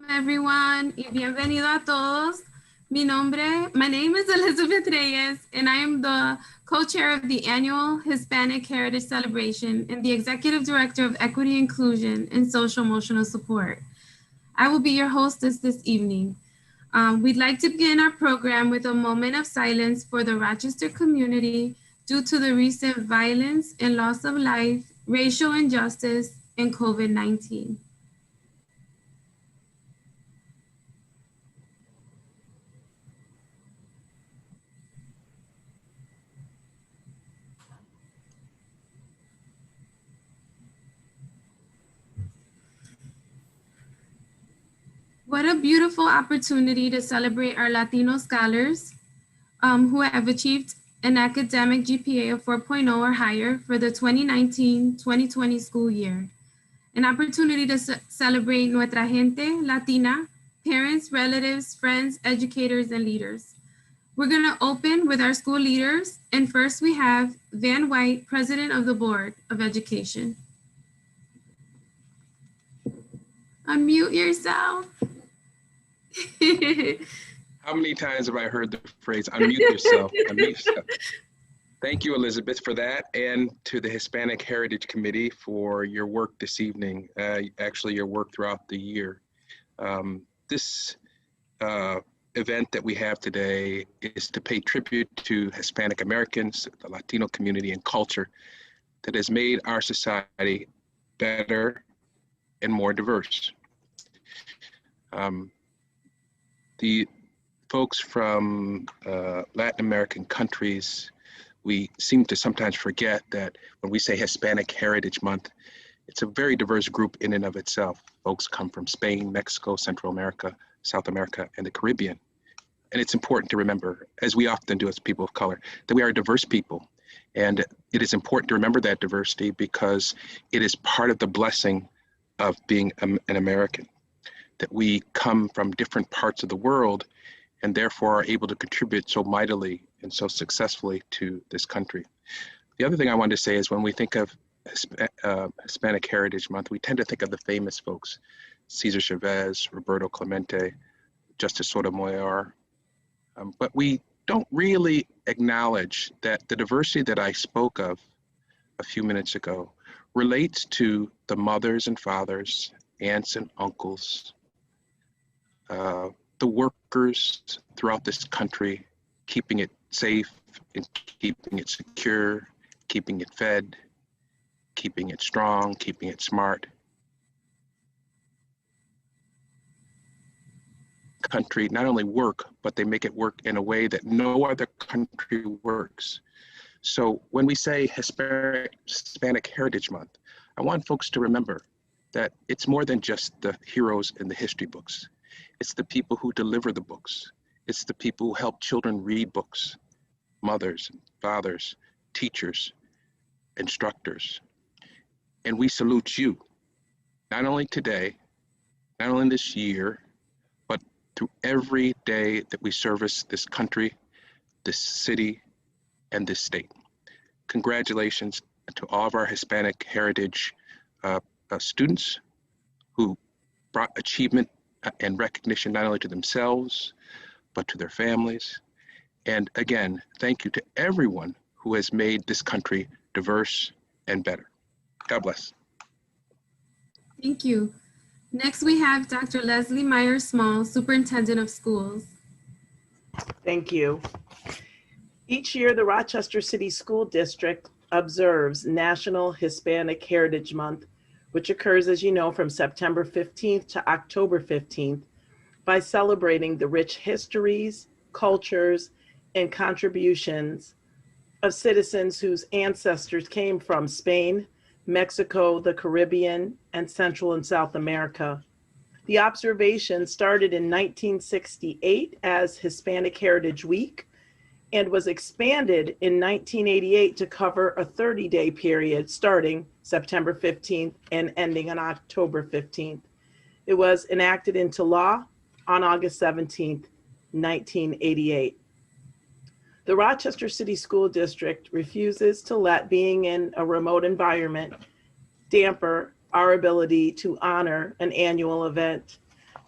Everyone, y bienvenido a todos. My name is Elizabeth Reyes, and I am the co-chair of the annual Hispanic Heritage Celebration and the executive director of Equity, Inclusion, and Social Emotional Support. I will be your hostess this evening. We'd like to begin our program with a moment of silence for the Rochester community due to the recent violence and loss of life, racial injustice, and COVID-19. What a beautiful opportunity to celebrate our Latino scholars who have achieved an academic GPA of 4.0 or higher for the 2019-2020 school year. An opportunity to celebrate nuestra gente Latina, parents, relatives, friends, educators, and leaders. We're gonna open with our school leaders, and first we have Van White, President of the Board of Education. Unmute yourself. How many times have I heard the phrase, unmute yourself, unmute yourself? Thank you, Elizabeth, for that, and to the Hispanic Heritage Committee for your work this evening, actually your work throughout the year. This event that we have today is to pay tribute to Hispanic Americans, the Latino community and culture that has made our society better and more diverse. The folks from Latin American countries, we seem to sometimes forget that when we say Hispanic Heritage Month, it's a very diverse group in and of itself. Folks come from Spain, Mexico, Central America, South America, and the Caribbean. And it's important to remember, as we often do as people of color, that we are a diverse people. And it is important to remember that diversity because it is part of the blessing of being an American, that we come from different parts of the world and therefore are able to contribute so mightily and so successfully to this country. The other thing I wanted to say is when we think of Hispanic Heritage Month, we tend to think of the famous folks, Cesar Chavez, Roberto Clemente, Justice Sotomayor, but we don't really acknowledge that the diversity that I spoke of a few minutes ago relates to the mothers and fathers, aunts and uncles, the workers throughout this country, keeping it safe and keeping it secure, keeping it fed, keeping it strong, keeping it smart. Country not only work, but they make it work in a way that no other country works. So when we say Hispanic Heritage Month, I want folks to remember that it's more than just the heroes in the history books. It's the people who deliver the books. It's the people who help children read books, mothers, fathers, teachers, instructors. And we salute you, not only today, not only this year, but through every day that we service this country, this city, and this state. Congratulations to all of our Hispanic heritage students who brought achievement and recognition not only to themselves, but to their families. And again, thank you to everyone who has made this country diverse and better. God bless. Thank you. Next, we have Dr. Leslie Myers-Small, Superintendent of Schools. Thank you. Each year, the Rochester City School District observes National Hispanic Heritage Month, which occurs, as you know, from September 15th to October 15th, by celebrating the rich histories, cultures, and contributions of citizens whose ancestors came from Spain, Mexico, the Caribbean, and Central and South America. The observation started in 1968 as Hispanic Heritage Week and was expanded in 1988 to cover a 30-day period starting September 15th and ending on October 15th. It was enacted into law on August 17th, 1988. The Rochester City School District refuses to let being in a remote environment damper our ability to honor an annual event.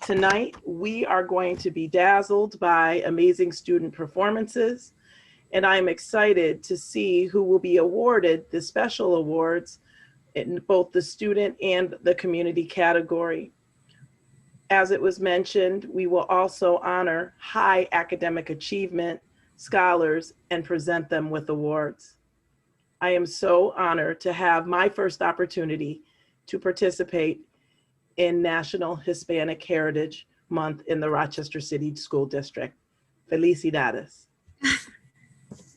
Tonight, we are going to be dazzled by amazing student performances, and I'm excited to see who will be awarded the special awards in both the student and the community category. As it was mentioned, we will also honor high academic achievement scholars and present them with awards. I am so honored to have my first opportunity to participate in National Hispanic Heritage Month in the Rochester City School District. Felicidades.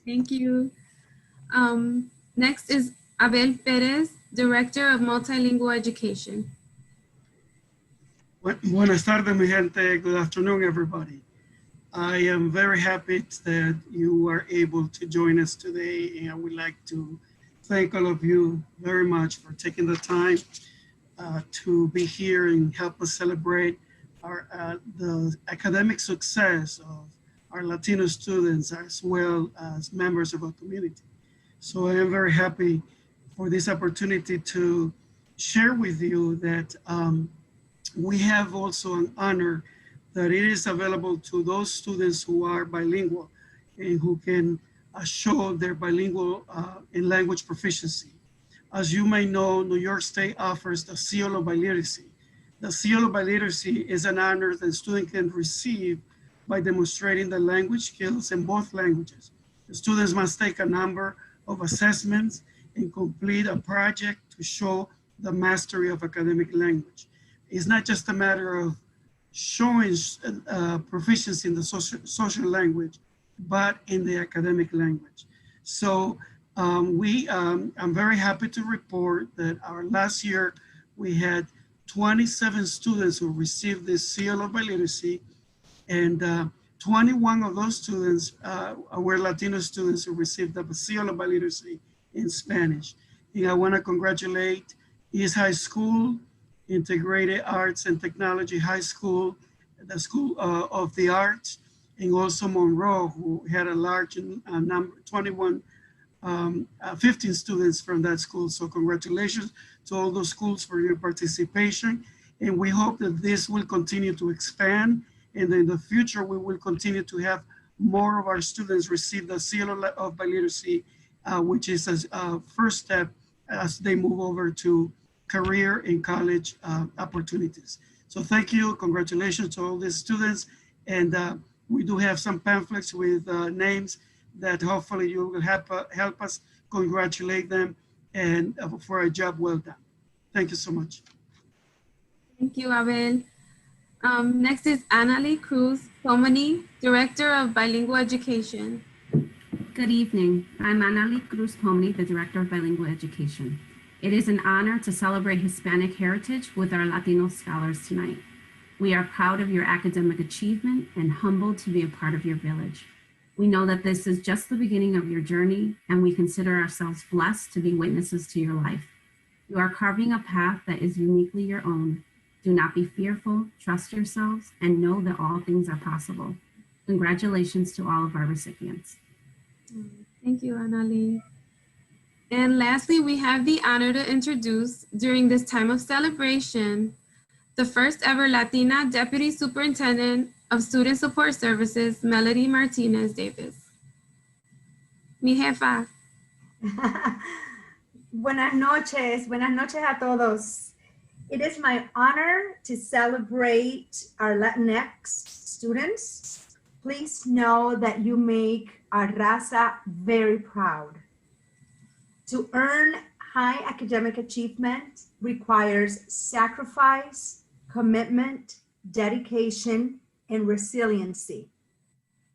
Thank you. Next is Abel Perez, Director of Multilingual Education. Buenas tardes, mi gente. Good afternoon, everybody. I am very happy that you are able to join us today, and I would like to thank all of you very much for taking the time to be here and help us celebrate the academic success of our Latino students as well as members of our community. So I am very happy for this opportunity to share with you that we have also an honor that it is available to those students who are bilingual and who can show their bilingual in language proficiency. As you may know, New York State offers the Seal of Biliteracy. The Seal of Biliteracy is an honor that a student can receive by demonstrating the language skills in both languages. The students must take a number of assessments and complete a project to show the mastery of academic language. It's not just a matter of showing proficiency in the social language, but in the academic language. So I'm very happy to report that our last year, we had 27 students who received this Seal of Biliteracy, and 21 of those students were Latino students who received the Seal of Biliteracy in Spanish. And I want to congratulate East High School, Integrated Arts and Technology High School, the School of the Arts, and also Monroe, who had a large number, 15 students from that school. So congratulations to all those schools for your participation. And we hope that this will continue to expand. And in the future, we will continue to have more of our students receive the Seal of Biliteracy, which is a first step as they move over to career and college opportunities. So thank you, congratulations to all these students. And we do have some pamphlets with names that hopefully you will help us congratulate them and for a job well done. Thank you so much. Thank you, Abel. Next is Annalie Cruz Pomani, Director of Bilingual Education. Good evening. I'm Annalie Cruz Pomani, the Director of Bilingual Education. It is an honor to celebrate Hispanic heritage with our Latino scholars tonight. We are proud of your academic achievement and humbled to be a part of your village. We know that this is just the beginning of your journey, and we consider ourselves blessed to be witnesses to your life. You are carving a path that is uniquely your own. Do not be fearful, trust yourselves, and know that all things are possible. Congratulations to all of our recipients. Thank you, Annalie. And lastly, we have the honor to introduce, during this time of celebration, the first ever Latina Deputy Superintendent of Student Support Services, Melody Martinez Davis. Mi jefa. Buenas noches a todos. It is my honor to celebrate our Latinx students. Please know that you make our raza very proud. To earn high academic achievement requires sacrifice, commitment, dedication, and resiliency.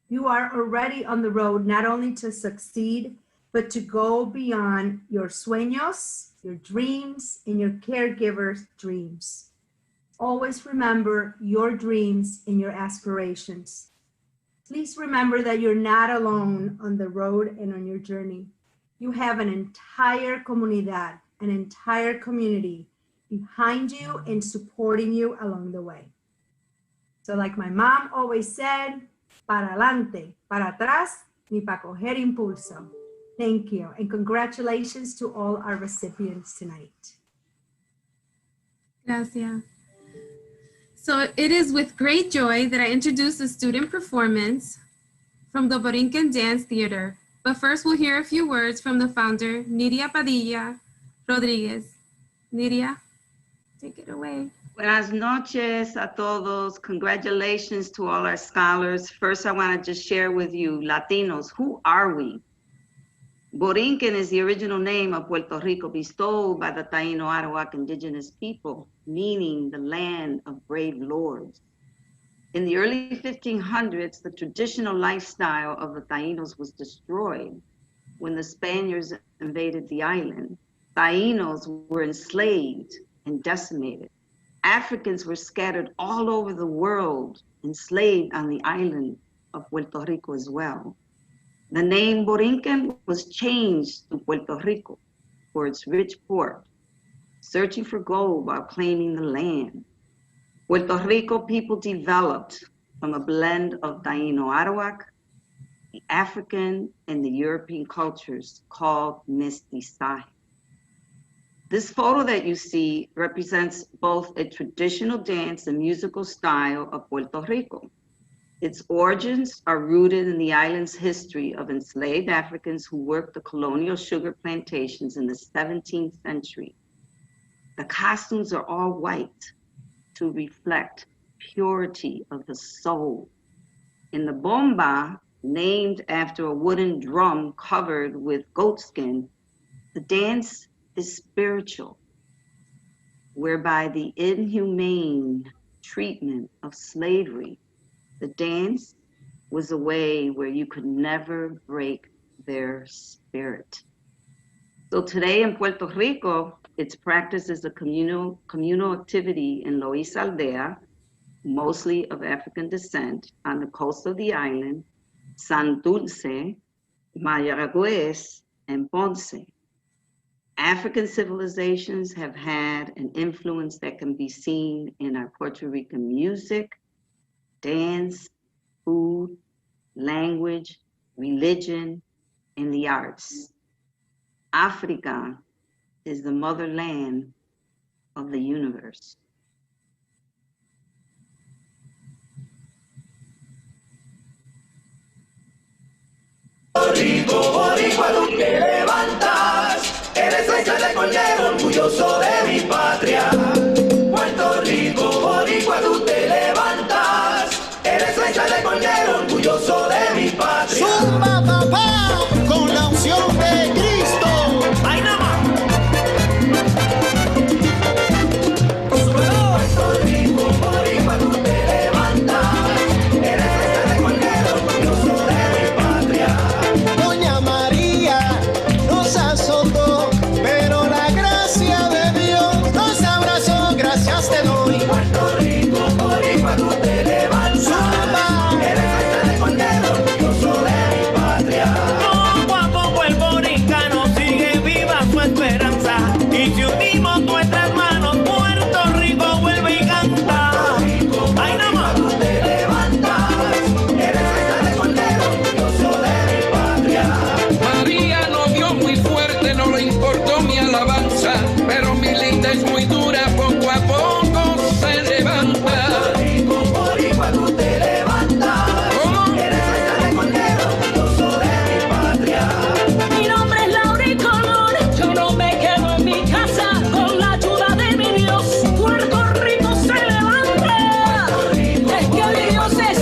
You are already on the road not only to succeed, but to go beyond your sueños, your dreams, and your caregivers' dreams. Always remember your dreams and your aspirations. Please remember that you're not alone on the road and on your journey. You have an entire comunidad, an entire community behind you and supporting you along the way. So like my mom always said, para adelante, para atrás, ni pa coger impulso. Thank you, and congratulations to all our recipients tonight. Gracias. So it is with great joy that I introduce the student performance from the Borinquen Dance Theater. But first we'll hear a few words from the founder, Nydia Padilla Rodriguez. Nydia, take it away. Buenas noches a todos. Congratulations to all our scholars. First, I want to just share with you, Latinos, who are we? Borinquen is the original name of Puerto Rico, bestowed by the Taino Arawak indigenous people, meaning the land of brave lords. In the early 1500s, the traditional lifestyle of the Tainos was destroyed when the Spaniards invaded the island. Tainos were enslaved and decimated. Africans were scattered all over the world, enslaved on the island of Puerto Rico as well. The name Borinquen was changed to Puerto Rico for its rich port, searching for gold while claiming the land. Puerto Rico people developed from a blend of Taino Arawak, the African, and the European cultures called mestizaje. This photo that you see represents both a traditional dance and musical style of Puerto Rico. Its origins are rooted in the island's history of enslaved Africans who worked the colonial sugar plantations in the 17th century. The costumes are all white to reflect purity of the soul. In the bomba, named after a wooden drum covered with goatskin, the dance is spiritual, whereby the inhumane treatment of slavery, the dance was a way where you could never break their spirit. So today in Puerto Rico, it's practiced as a communal activity in Loíza Aldea, mostly of African descent, on the coast of the island, San Dulce, Mayagüez, and Ponce. African civilizations have had an influence that can be seen in our Puerto Rican music, dance, food, language, religion, and the arts. Africa is the motherland of the universe. Rico, boricua, tú te levantas, eres la isla del Cordero, orgulloso de mi patria. Puerto Rico, boricua, tú te levantas, eres la isla del Cordero, orgulloso de mi patria. Zumba, papá, con la unción de Cristo. ¡Ay, nada más! Puerto Rico, boricua, tú te levantas, eres la isla del Cordero, orgulloso de mi patria. Doña María nos azotó, pero la gracia de Dios nos abrazó. Gracias te doy. Puerto Rico, boricua, tú te levantas, Zumba. eres la isla del Cordero, orgulloso de mi patria. Poco a poco el boricano sigue viva su esperanza, y si unimos nuestras manos, Puerto Rico vuelve y canta. ¡Ay, nada más! Tú te levantas, eres la isla del Cordero, orgulloso de mi patria. María lo vio muy fuerte, no le importó mi alabanza, pero mi linda es muy dura, poco a poco se levanta. Puerto Rico, boricua, tú te levantas, ¿Cómo? eres la isla del Cordero, orgulloso de mi patria. Mi nombre es Lauricolor, yo no me quedo en mi casa, con la ayuda de mi Dios, Puerto Rico se levanta. Es que mi Dios es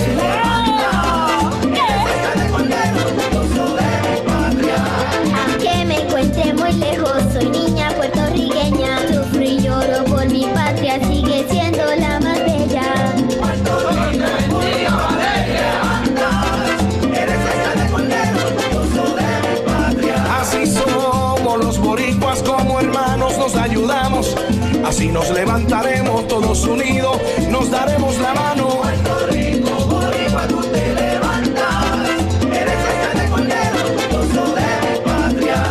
Eres la isla del Cordero, orgulloso de mi patria. Aunque me encuentre muy lejos, soy niña puertorriqueña. Sufro y lloro por mi patria, sigue siendo la más bella. Puerto Rico, boricua, te levantas, eres la isla del Cordero, orgulloso de mi patria. Así somos los boricuas, como hermanos nos ayudamos, así nos levantaremos todos unidos, nos daremos la mano. Puerto Rico, boricua, tú te levantas, eres la isla del Cordero, orgulloso de mi patria.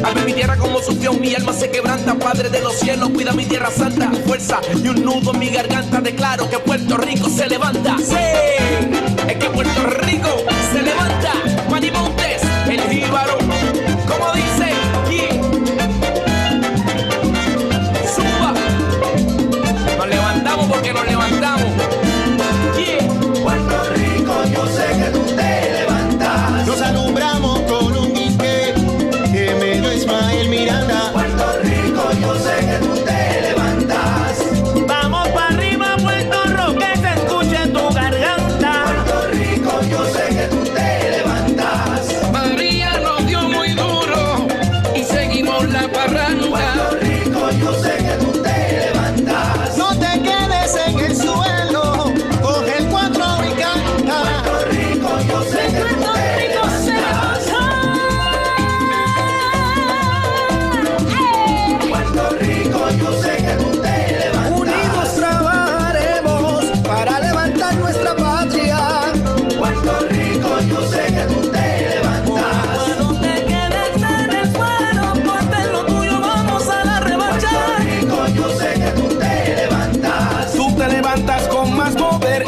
Al ver mi tierra como sufrió, mi alma se quebranta. Padre de los cielos, cuida mi tierra santa. Con fuerza y un nudo en mi garganta, declaro que Puerto Rico se levanta. ¡Sí! Es que Puerto Rico se levanta. Manny Montes, el jíbaro, como dice, yeah. Suba. Nos levantamos porque nos levantamos.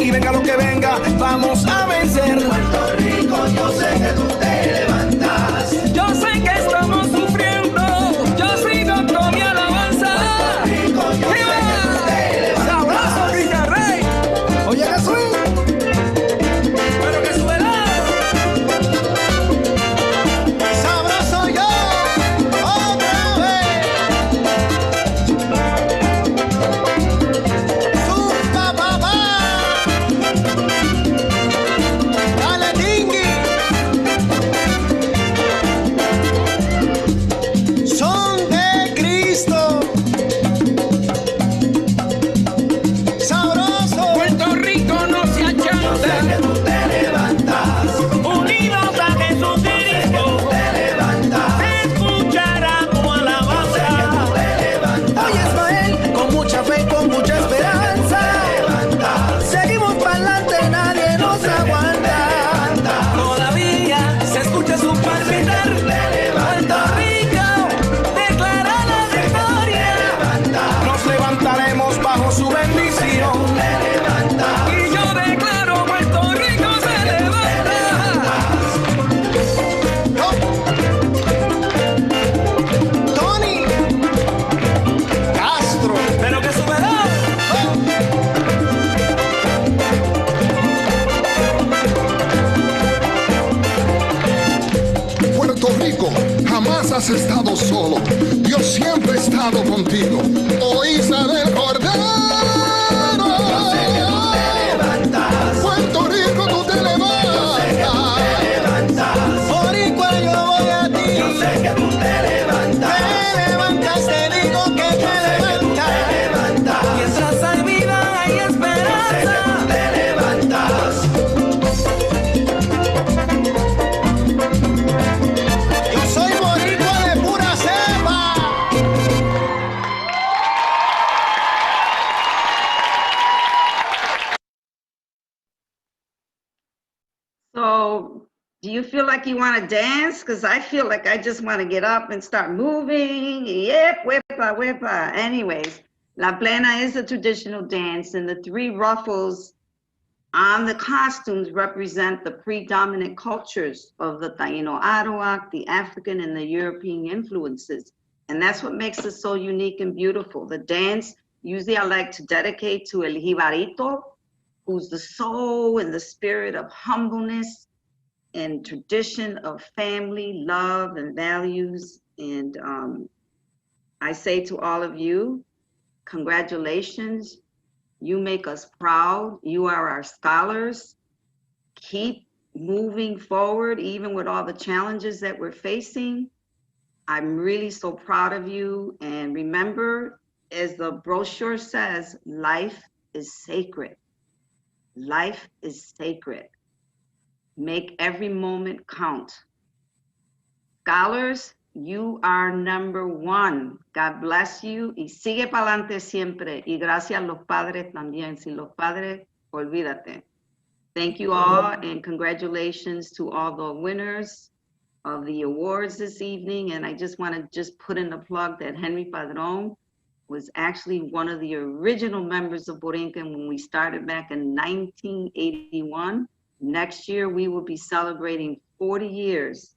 y venga lo que venga, vamos a vencer. Puerto Rico, yo sé que tú te levantas. Yo sé que estamos sufriendo, yo sigo con mi alabanza. Puerto Rico, yo sé que tú te levantas. Sabroso, Villarrey. Oye, Jesús. Pero que suena. Sabroso yo, otra vez. Zumba papá. Dale tingui. Son de Cristo. Sabroso. Puerto Rico no se Yo sé que achanta. tú te levantas. Unidos a Jesucristo, Te levantas. escuchará tu alabanza. Te levantas. Oye, Ismael, con mucha fe, con mucha esperanza. Seguimos para adelante, nadie nos aguanta. Todavía se escucha su palpitar. Puerto Rico declara la victoria. Nos levantaremos bajo su bendición. Y yo declaro Puerto Rico se levanta. Tony Castro. Pero que superó. Puerto Rico, jamás has estado solo. Dios siempre ha estado contigo. Oísa del Cordero. Puerto Rico, tú te levantas. Boricua, yo voy a ti. Yo sé que tú te levantas. Te levantas, te digo que te levantas. Mientras hay vida hay esperanza. Te levantas. Yo soy boricua de pura cepa. So, do you feel like you want to dance? Because I feel like I just want to get up and start moving. Yep, huepa, huepa. Anyways, La Plena is a traditional dance, and the three ruffles on the costumes represent the predominant cultures of the Taino Arawak, the African, and the European influences. And that's what makes it so unique and beautiful. The dance, usually I like to dedicate to El Jibarito, who's the soul and the spirit of humbleness and tradition of family, love, and values. And I say to all of you, congratulations. You make us proud. You are our scholars. Keep moving forward, even with all the challenges that we're facing. I'm really so proud of you. And remember, as the brochure says, life is sacred. Life is sacred. Make every moment count. Scholars, you are number one. God bless you. Y sigue pa'lante siempre. Y gracias a los padres también. Sin los padres, olvídate. Thank you all, and congratulations to all the winners of the awards this evening. And I just want to just put in a plug that Henry Padron was actually one of the original members of Borinquen when we started back in 1981. Next year, we will be celebrating 40 years,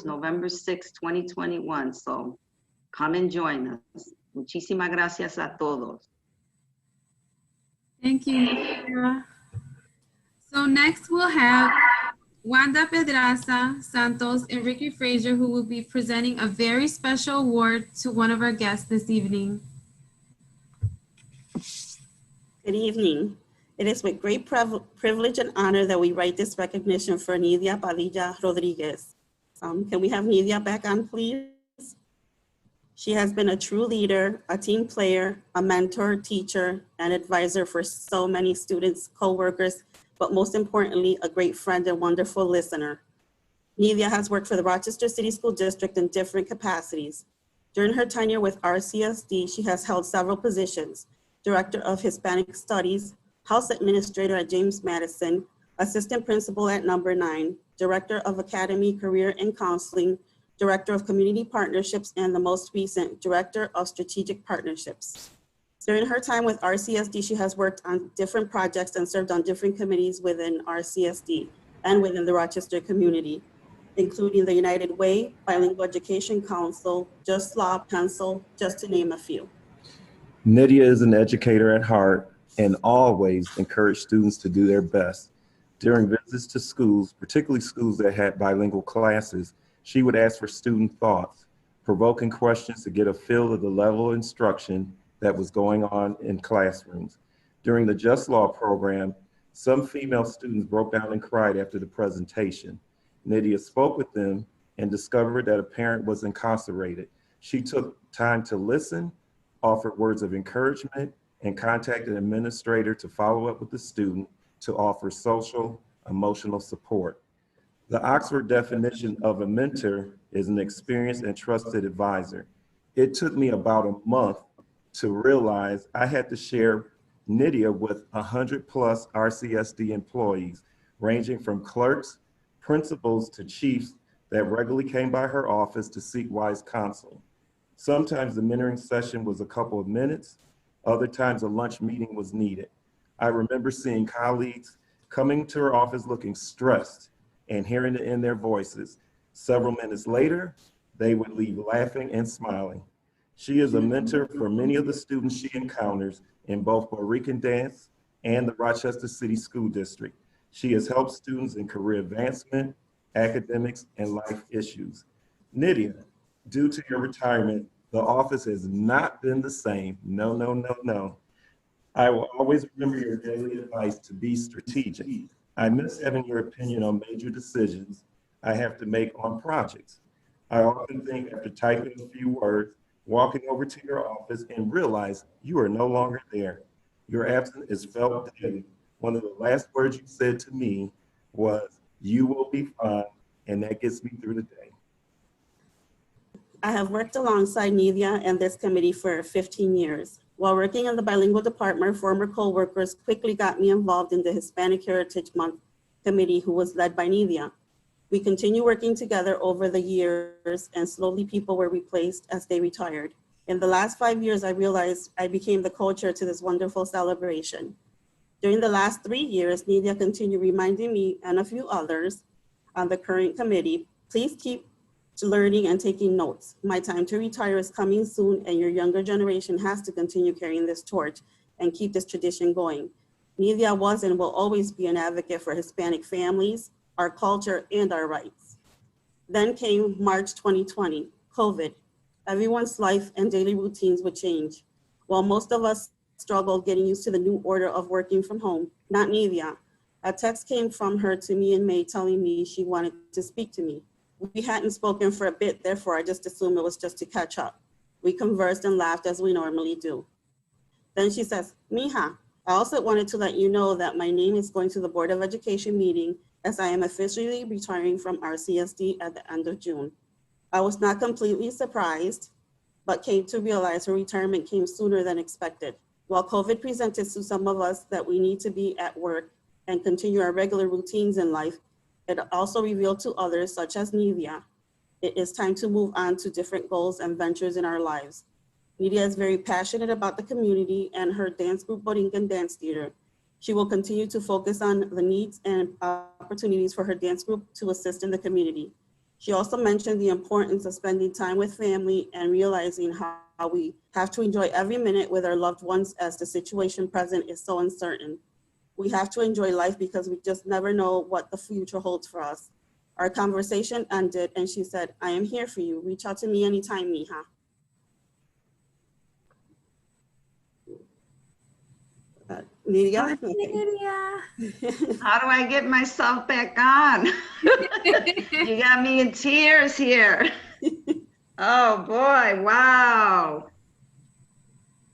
November 6, 2021. So come and join us. Muchísimas gracias a todos. Thank you, Nydia. So next we'll have Wanda Pedraza Santos and Ricky Frazier, who will be presenting a very special award to one of our guests this evening. Good evening. It is with great privilege and honor that we write this recognition for Nydia Padilla Rodriguez. Can we have Nydia back on, please? She has been a true leader, a team player, a mentor, teacher, and advisor for so many students, co-workers, but most importantly, a great friend and wonderful listener. Nydia has worked for the Rochester City School District in different capacities. During her tenure with RCSD, she has held several positions: Director of Hispanic Studies, House Administrator at James Madison, Assistant Principal at Number 9, Director of Academy Career and Counseling, Director of Community Partnerships, and the most recent, Director of Strategic Partnerships. During her time with RCSD, she has worked on different projects and served on different committees within RCSD and within the Rochester community, including the United Way, Bilingual Education Council, Just Law, Pencil, just to name a few. Nydia is an educator at heart and always encouraged students to do their best. During visits to schools, particularly schools that had bilingual classes, she would ask for student thoughts, provoking questions to get a feel of the level of instruction that was going on in classrooms. During the Just Law program, some female students broke down and cried after the presentation. Nydia spoke with them and discovered that a parent was incarcerated. She took time to listen, offered words of encouragement, and contacted an administrator to follow up with the student to offer social, emotional support. The Oxford definition of a mentor is an experienced and trusted advisor. It took me about a month to realize I had to share Nydia with 100+ RCSD employees, ranging from clerks, principals to chiefs that regularly came by her office to seek wise counsel. Sometimes the mentoring session was a couple of minutes, other times a lunch meeting was needed. I remember seeing colleagues coming to her office looking stressed and hearing it in their voices. Several minutes later, they would leave laughing and smiling. She is a mentor for many of the students she encounters in both Puerto Rican dance and the Rochester City School District. She has helped students in career advancement, academics, and life issues. Nydia, due to your retirement, the office has not been the same. No, no, no, no. I will always remember your daily advice to be strategic. I miss having your opinion on major decisions I have to make on projects. I often think after typing a few words, walking over to your office and realize you are no longer there. Your absence is felt daily. One of the last words you said to me was, "You will be fine," and that gets me through the day. I have worked alongside Nydia and this committee for 15 years. While working in the bilingual department, former co-workers quickly got me involved in the Hispanic Heritage Month committee, who was led by Nydia. We continue working together over the years, and slowly people were replaced as they retired. In the last 5 years, I realized I became the co-chair to this wonderful celebration. During the last 3 years, Nydia continued reminding me and a few others on the current committee, please keep learning and taking notes. My time to retire is coming soon, and your younger generation has to continue carrying this torch and keep this tradition going. Nydia was and will always be an advocate for Hispanic families, our culture, and our rights. Then came March 2020, COVID. Everyone's life and daily routines would change. While most of us struggled getting used to the new order of working from home, not Nydia. A text came from her to me in May telling me she wanted to speak to me. We hadn't spoken for a bit, therefore I just assumed it was just to catch up. We conversed and laughed as we normally do. Then she says, "Mija, I also wanted to let you know that my name is going to the Board of Education meeting, as I am officially retiring from RCSD at the end of June." I was not completely surprised, but came to realize her retirement came sooner than expected. While COVID presented to some of us that we need to be at work and continue our regular routines in life, it also revealed to others, such as Nydia, it is time to move on to different goals and ventures in our lives. Nydia is very passionate about the community and her dance group, Borinquen Dance Theater. She will continue to focus on the needs and opportunities for her dance group to assist in the community. She also mentioned the importance of spending time with family and realizing how we have to enjoy every minute with our loved ones, as the situation present is so uncertain. We have to enjoy life because we just never know what the future holds for us. Our conversation ended and she said, "I am here for you. Reach out to me anytime, Mija." Nydia? How do I get myself back on? You got me in tears here. Oh boy, wow.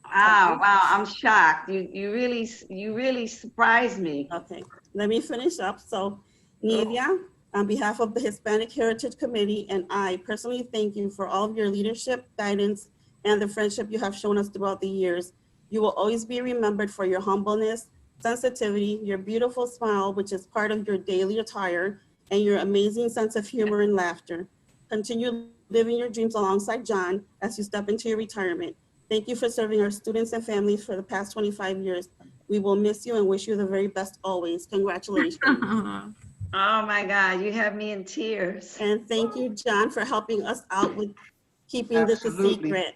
Wow, I'm shocked. You really surprised me. Okay, let me finish up. So Nydia, on behalf of the Hispanic Heritage Committee and I personally thank you for all of your leadership, guidance, and the friendship you have shown us throughout the years. You will always be remembered for your humbleness, sensitivity, your beautiful smile, which is part of your daily attire, and your amazing sense of humor and laughter. Continue living your dreams alongside John as you step into your retirement. Thank you for serving our students and families for the past 25 years. We will miss you and wish you the very best always. Congratulations. Oh my God, you have me in tears. And thank you, John, for helping us out with keeping this a secret.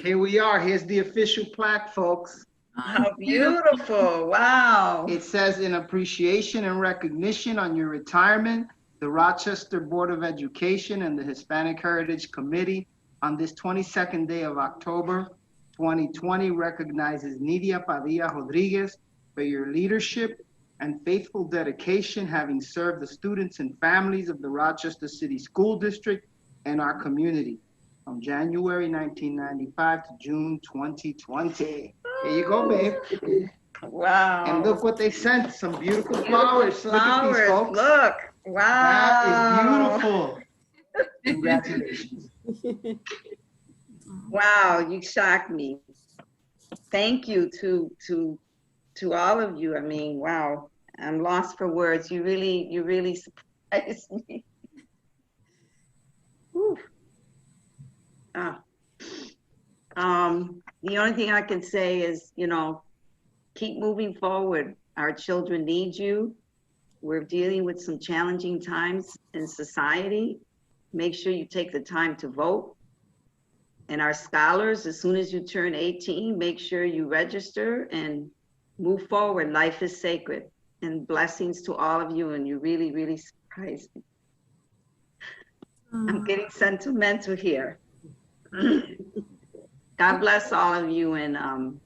Here we are. Here's the official plaque, folks. How beautiful. Wow. It says, in appreciation and recognition on your retirement, the Rochester Board of Education and the Hispanic Heritage Committee on this 22nd day of October 2020 recognizes Nydia Padilla Rodriguez for your leadership and faithful dedication, having served the students and families of the Rochester City School District and our community from January 1995 to June 2020. Here you go, babe. Wow. And look what they sent, some beautiful flowers. Flowers. Look at these, folks. Look. Wow. That is beautiful. Congratulations. Wow, you shocked me. Thank you to all of you. I mean, wow, I'm lost for words. You really surprised me. Whew. The only thing I can say is, you know, keep moving forward. Our children need you. We're dealing with some challenging times in society. Make sure you take the time to vote. And our scholars, as soon as you turn 18, make sure you register and move forward. Life is sacred. And blessings to all of you. And you really surprised me. I'm getting sentimental here. God bless all of you. And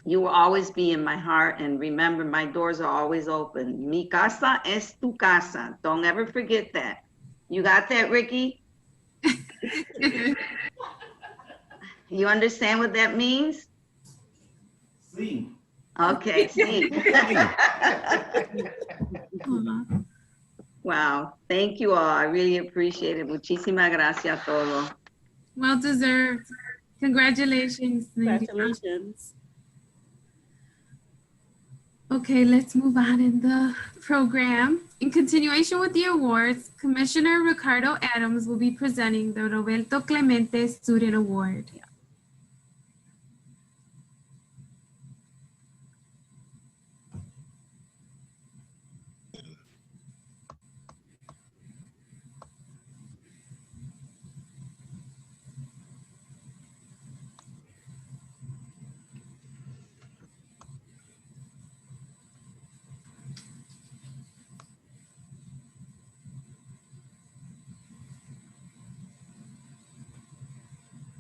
you will always be in my heart. And remember, my doors are always open. Mi casa es tu casa. Don't ever forget that. You got that, Ricky? You understand what that means? Sí. Okay, sí. Wow, thank you all. I really appreciate it. Muchísimas gracias a todos. Well deserved. Congratulations. Congratulations. Okay, let's move on in the program. In continuation with the awards, Commissioner Ricardo Adams will be presenting the Roberto Clemente Student Award.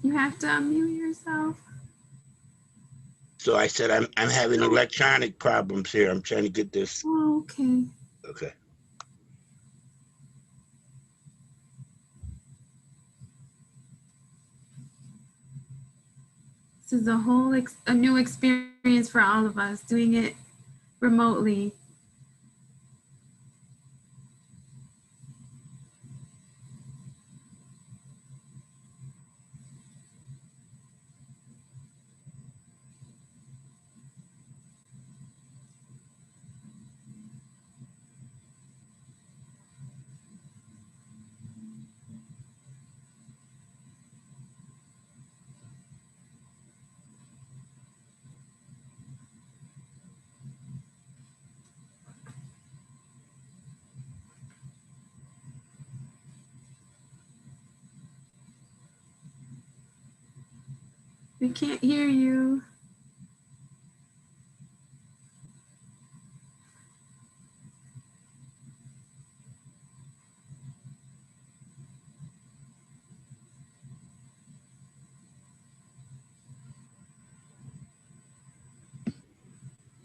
You have to unmute yourself. So I said, I'm having electronic problems here. I'm trying to get this. Oh, okay. Okay. This is a new experience for all of us, doing it remotely. We can't hear you.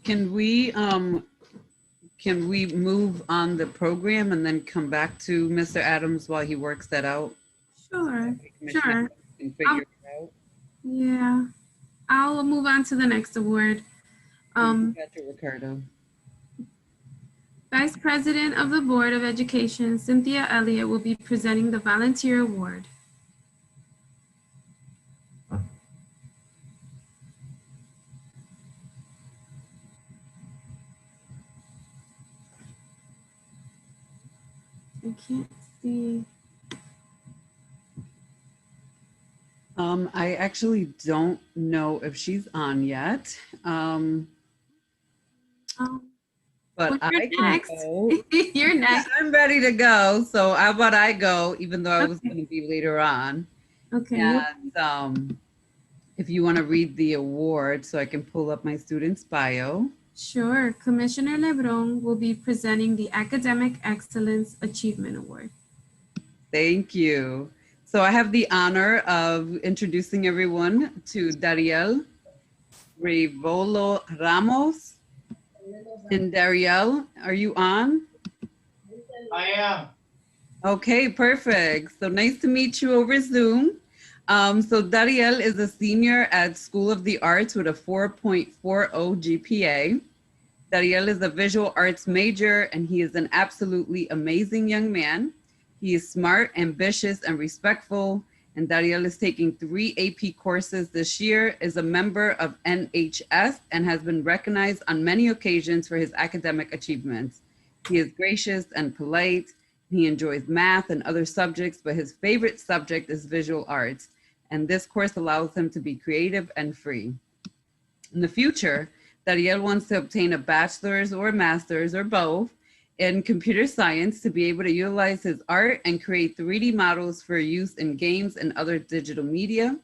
Can we move on the program and then come back to Mr. Adams while he works that out? Sure, Commissioner sure. can figure it out. Yeah, I'll move on to the next award. Ricardo. Vice President of the Board of Education, Cynthia Elliott, will be presenting the Volunteer Award. I can't see. I actually don't know if she's on yet. But well, I you're can next. go. You're next. I'm ready to go. So how about I go, even though I was going to be later on. Okay. And if you want to read the award so I can pull up my student's bio. Sure. Commissioner Lebron will be presenting the Academic Excellence Achievement Award. Thank you. So I have the honor of introducing everyone to Dariel Revolo Ramos. And Dariel, are you on? I am. Okay, perfect. So nice to meet you over Zoom. So Dariel is a senior at School of the Arts with a 4.40 GPA. Dariel is a visual arts major and he is an absolutely amazing young man. He is smart, ambitious, and respectful. And Dariel is taking 3 AP courses this year, is a member of NHS, and has been recognized on many occasions for his academic achievements. He is gracious and polite. He enjoys math and other subjects, but his favorite subject is visual arts. And this course allows him to be creative and free. In the future, Dariel wants to obtain a bachelor's or master's or both in computer science to be able to utilize his art and create 3D models for use in games and other digital media.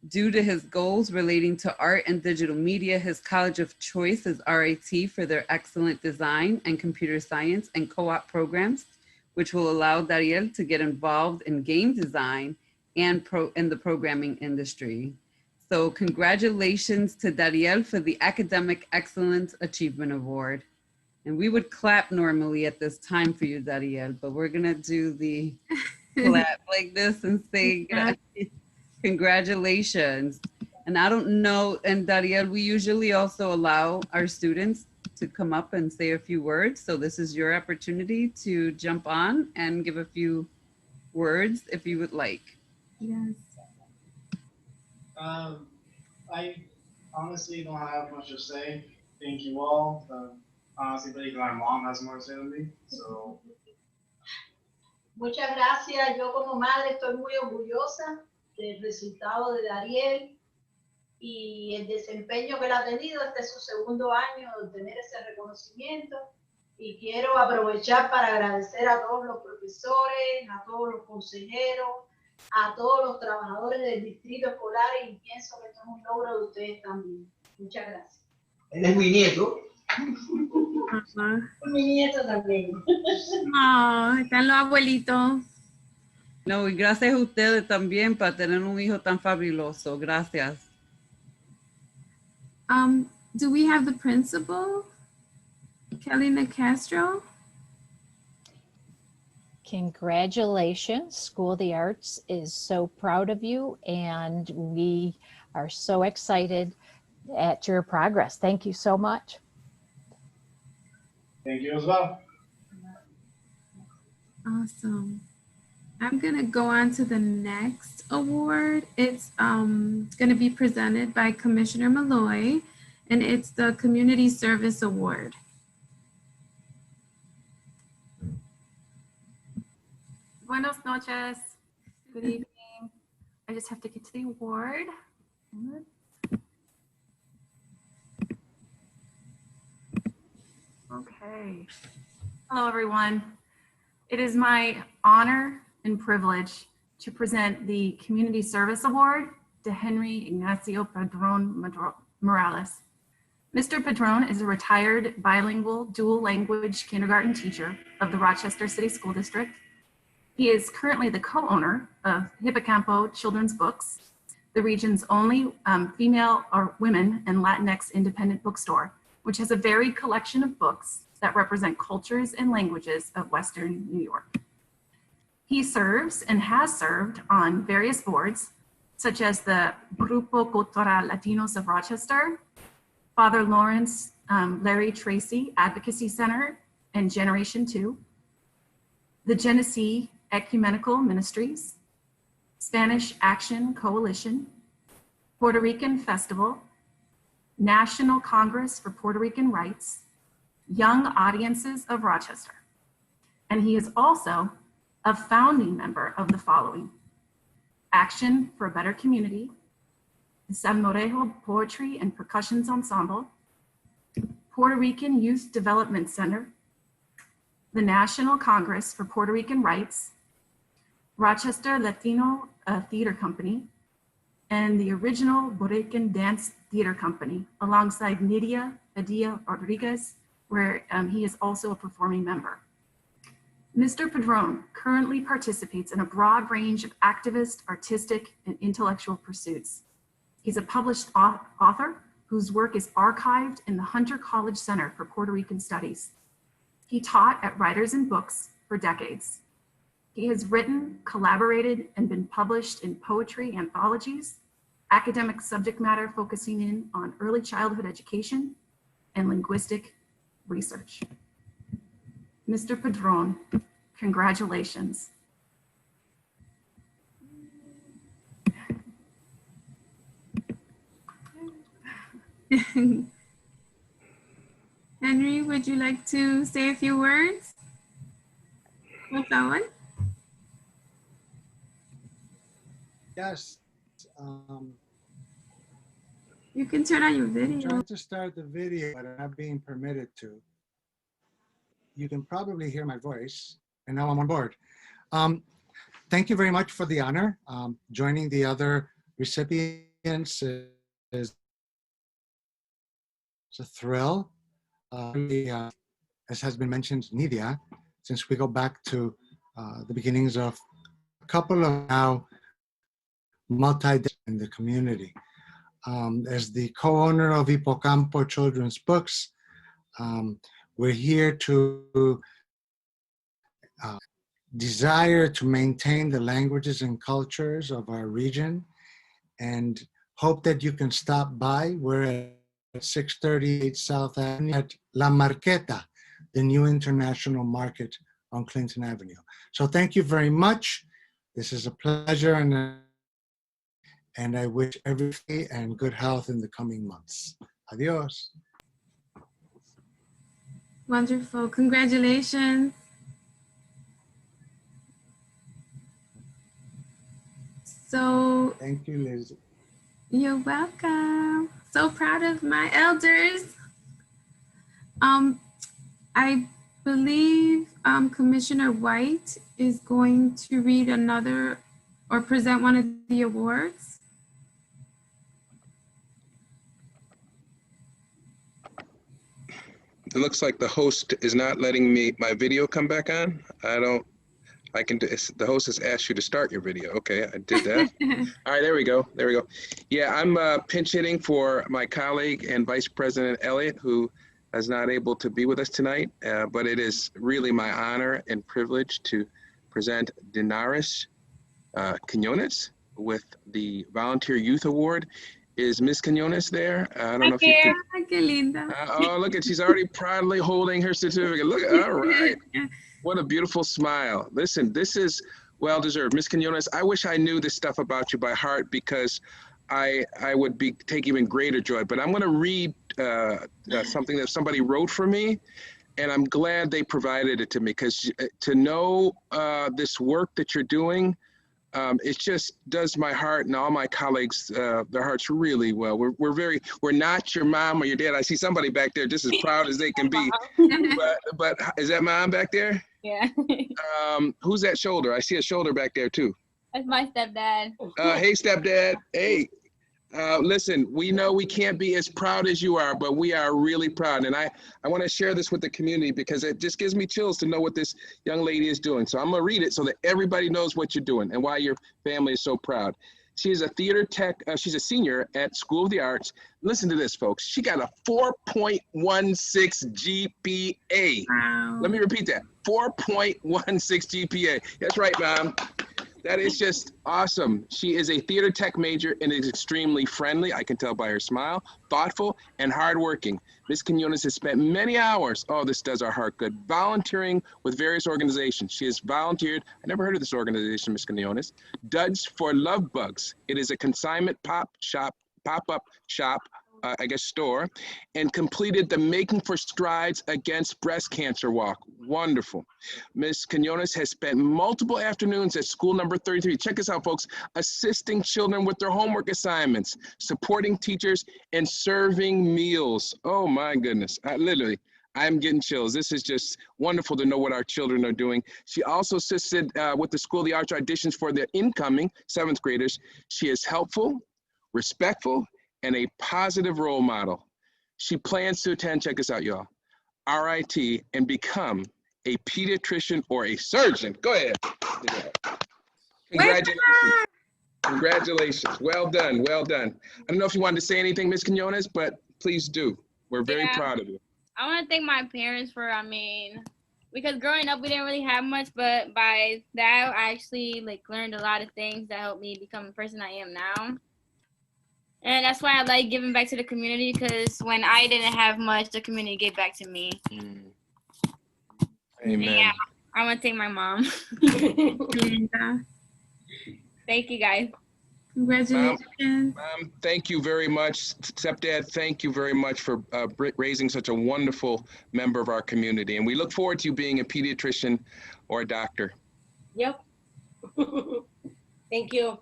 Due to his goals relating to art and digital media, his college of choice is RIT for their excellent design and computer science and co-op programs, which will allow Dariel to get involved in game design and in the programming industry. So congratulations to Dariel for the Academic Excellence Achievement Award. And we would clap normally at this time for you, Dariel, but we're gonna do the clap like this and say congratulations. And I don't know, and Dariel, we usually also allow our students to come up and say a few words. So this is your opportunity to jump on and give a few words if you would like. Yes. I honestly don't have much to say. Thank you all. Honestly, believe my mom has more to say than me. So. Muchas gracias. Yo como madre estoy muy orgullosa del resultado de Dariel y el desempeño que él ha tenido. Este es su segundo año de obtener ese reconocimiento. Y quiero aprovechar para agradecer a todos los profesores, a todos los consejeros, a todos los trabajadores del distrito escolar y pienso que esto es un logro de ustedes también. Muchas gracias. Él es mi nieto. Mi nieto también. No, están los abuelitos. No, y gracias a ustedes también para tener un hijo tan fabuloso. Gracias. Do we have the principal, Kelly Castro? Congratulations, School of the Arts is so proud of you, and we are so excited at your progress. Thank you so much. Thank you as well. Awesome. I'm gonna go on to the next award. It's gonna be presented by Commissioner Malloy, and it's the Community Service Award. Buenas noches. Good evening. I just have to get to the award. Okay. Hello, everyone. It is my honor and privilege to present the Community Service Award to Henry Ignacio Padron Morales. Mr. Padron is a retired bilingual dual language kindergarten teacher of the Rochester City School District. He is currently the co-owner of Hippocampo Children's Books, the region's only female or women and Latinx independent bookstore, which has a varied collection of books that represent cultures and languages of Western New York. He serves and has served on various boards, such as the Grupo Cultural Latinos of Rochester, Father Lawrence Larry Tracy Advocacy Center and Generation 2, the Genesee Ecumenical Ministries, Spanish Action Coalition, Puerto Rican Festival, National Congress for Puerto Rican Rights, Young Audiences of Rochester. And he is also a founding member of the following: Action for a Better Community, the Salmorejo Poetry and Percussions Ensemble, Puerto Rican Youth Development Center, the National Congress for Puerto Rican Rights, Rochester Latino Theater Company, and the original Puerto Rican Dance Theater Company, alongside Nydia Padilla Rodriguez, where he is also a performing member. Mr. Padron currently participates in a broad range of activist, artistic, and intellectual pursuits. He's a published author whose work is archived in the Hunter College Center for Puerto Rican Studies. He taught at Writers and Books for decades. He has written, collaborated, and been published in poetry anthologies, academic subject matter focusing in on early childhood education and linguistic research. Mr. Padron, congratulations. Henry, would you like to say a few words? With that one? Yes. You can turn on your video. I'm trying to start the video, but I'm not being permitted to. You can probably hear my voice, and now I'm on board. Thank you very much for the honor. Joining the other recipients is a thrill. As has been mentioned, Nydia, since we go back to the beginnings of a couple of now multi in the community. As the co-owner of Hippocampo Children's Books, we're here to desire to maintain the languages and cultures of our region, and hope that you can stop by. We're at 638 South Avenue at La Marqueta, the new international market on Clinton Avenue. So thank you very much. This is a pleasure, and I wish everything and good health in the coming months. Adios. Wonderful, congratulations. So, thank you, Liz. You're welcome. So proud of my elders. I believe Commissioner White is going to read another or present one of the awards. It looks like the host is not letting my video come back on. The host has asked you to start your video. Okay, I did that. All right, there we go. There we go. Yeah, I'm pinch hitting for my colleague and Vice President Elliott, who is not able to be with us tonight, but it is really my honor and privilege to present Dinaris Quinones with the Volunteer Youth Award. Is Miss Quinones there? I don't know if you could. Qué linda. Oh, look at, she's already proudly holding her certificate. Look, all right. What a beautiful smile. Listen, this is well deserved. Miss Quinones, I wish I knew this stuff about you by heart, because I would take even greater joy. But I'm going to read something that somebody wrote for me, and I'm glad they provided it to me, because to know this work that you're doing, it just does my heart and all my colleagues, their hearts really well. We're not your mom or your dad. I see somebody back there just as proud as they can be. But is that mom back there? Yeah. Who's that shoulder? I see a shoulder back there too. That's my stepdad. Hey, stepdad. Hey. Listen, we know we can't be as proud as you are, but we are really proud. And I want to share this with the community, because it just gives me chills to know what this young lady is doing. So I'm going to read it so that everybody knows what you're doing and why your family is so proud. She is a theater tech. She's a senior at School of the Arts. Listen to this, folks. She got a 4.16 GPA. Wow. Let me repeat that. 4.16 GPA. That's right, Mom. That is just awesome. She is a theater tech major and is extremely friendly. I can tell by her smile, thoughtful, and hardworking. Ms. Quinones has spent many hours, oh, this does our heart good, volunteering with various organizations. She has volunteered, I never heard of this organization, Ms. Quinones, Duds for Love Bugs. It is a consignment pop-up shop I guess, store, and completed the Making for Strides Against Breast Cancer walk. Wonderful. Ms. Quinones has spent multiple afternoons at school number 33. Check this out, folks. Assisting children with their homework assignments, supporting teachers, and serving meals. Oh my goodness. I'm getting chills. This is just wonderful to know what our children are doing. She also assisted with the School of the Arts auditions for the incoming 7th graders. She is helpful, respectful, and a positive role model. She plans to attend, check this out, y'all, RIT and become a pediatrician or a surgeon. Go ahead. Congratulations. Congratulations. Well done. Well done. I don't know if you wanted to say anything, Ms. Quinones, but please do. We're very proud of you. I want to thank my parents for, because growing up we didn't really have much, but by that I actually learned a lot of things that helped me become the person I am now. And that's why I like giving back to the community, because when I didn't have much, the community gave back to me. Amen. Yeah, I want to thank my mom. Thank you, guys. Congratulations. Mom, thank you very much. Stepdad, thank you very much for raising such a wonderful member of our community. And we look forward to you being a pediatrician or a doctor. Yep. Thank you.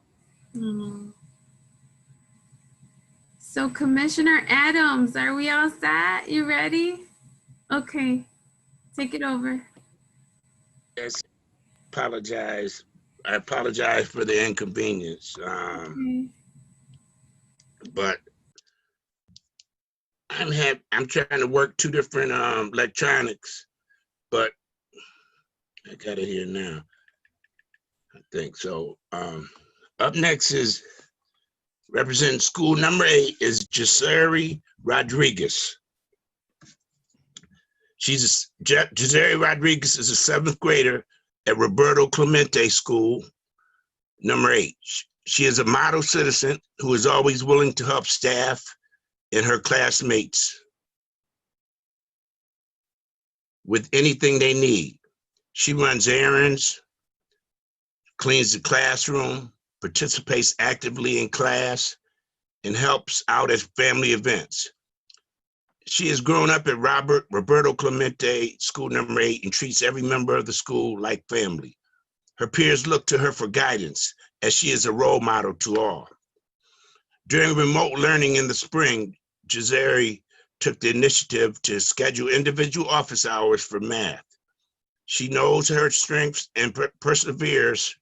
So Commissioner Adams, are we all set? You ready? Okay, take it over. Yes, I apologize for the inconvenience. But I'm trying to work 2 different electronics, but I got it here now. I think so. Up next is representing school number 8 is Giseri Rodriguez. Giseri Rodriguez is a 7th grader at Roberto Clemente School, number 8. She is a model citizen who is always willing to help staff and her classmates with anything they need. She runs errands, cleans the classroom, participates actively in class, and helps out at family events. She has grown up at Roberto Clemente School number 8 and treats every member of the school like family. Her peers look to her for guidance as she is a role model to all. During remote learning in the spring, Giseri took the initiative to schedule individual office hours for math. She knows her strengths and perseveres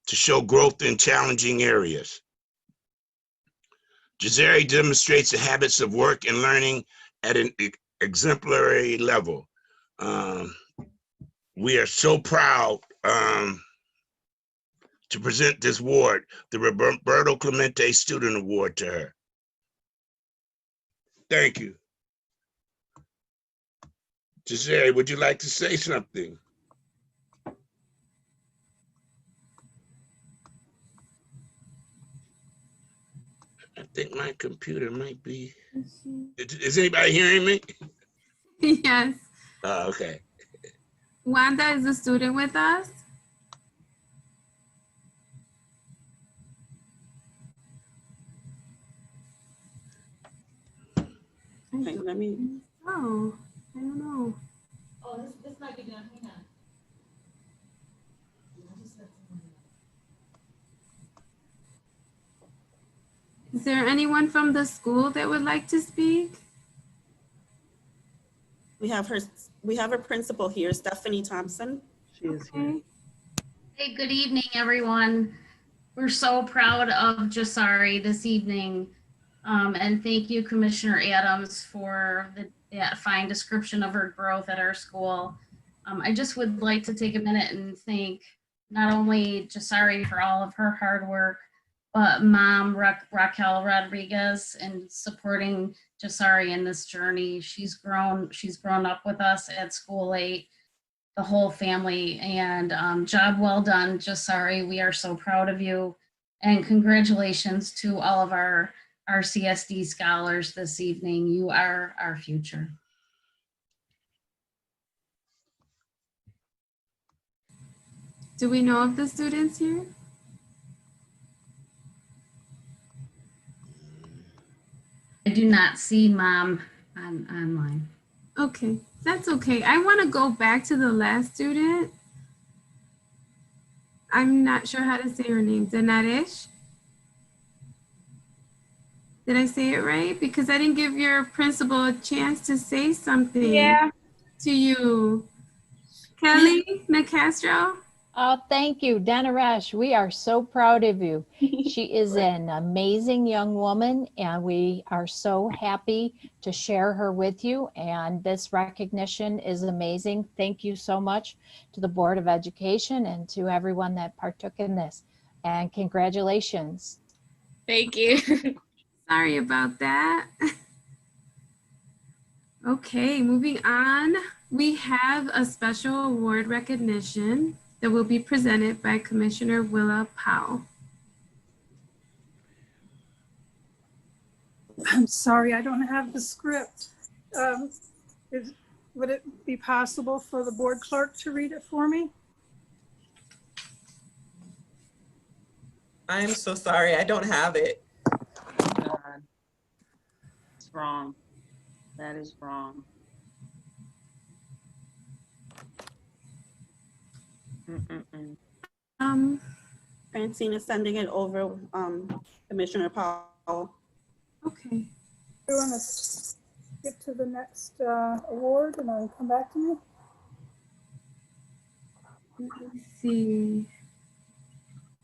to show growth in challenging areas. Giseri demonstrates the habits of work and learning at an exemplary level. We are so proud to present this award, the Roberto Clemente Student Award, to her. Thank you. Giseri, would you like to say something? I think my computer might be. Is anybody hearing me? Yes. Oh, okay. Wanda is a student with us. Okay, let me. Oh, I don't know. Oh, this might be done. Hang on. Is there anyone from the school that would like to speak? We have a principal here, Stephanie Thompson. She is here. Hey, good evening, everyone. We're so proud of Giseri this evening. And thank you, Commissioner Adams, for that fine description of her growth at our school. I just would like to take a minute and thank not only Giseri for all of her hard work, but Mom Raquel Rodriguez and supporting Giseri in this journey. She's grown up with us at School 8, the whole family, and job well done, Giseri. We are so proud of you, and congratulations to all of our CSD scholars this evening. You are our future. Do we know of the students here? I do not see Mom online. Okay, that's okay. I want to go back to the last student. I'm not sure how to say her name. Danaresh? Did I say it right? Because I didn't give your principal a chance to say something to you. Kelly Nicastro? Oh, thank you, Danaresh. We are so proud of you. She is an amazing young woman, and we are so happy to share her with you. And this recognition is amazing. Thank you so much to the Board of Education and to everyone that partook in this. And congratulations. Thank you. Sorry about that. Okay, moving on. We have a special award recognition that will be presented by Commissioner Willa Powell. I'm sorry, I don't have the script. Would it be possible for the board clerk to read it for me? I'm so sorry, I don't have it. God. It's wrong. That is wrong. Francine is sending it over, Commissioner Powell. Okay. You want to skip to the next award and then come back to me? Let me see.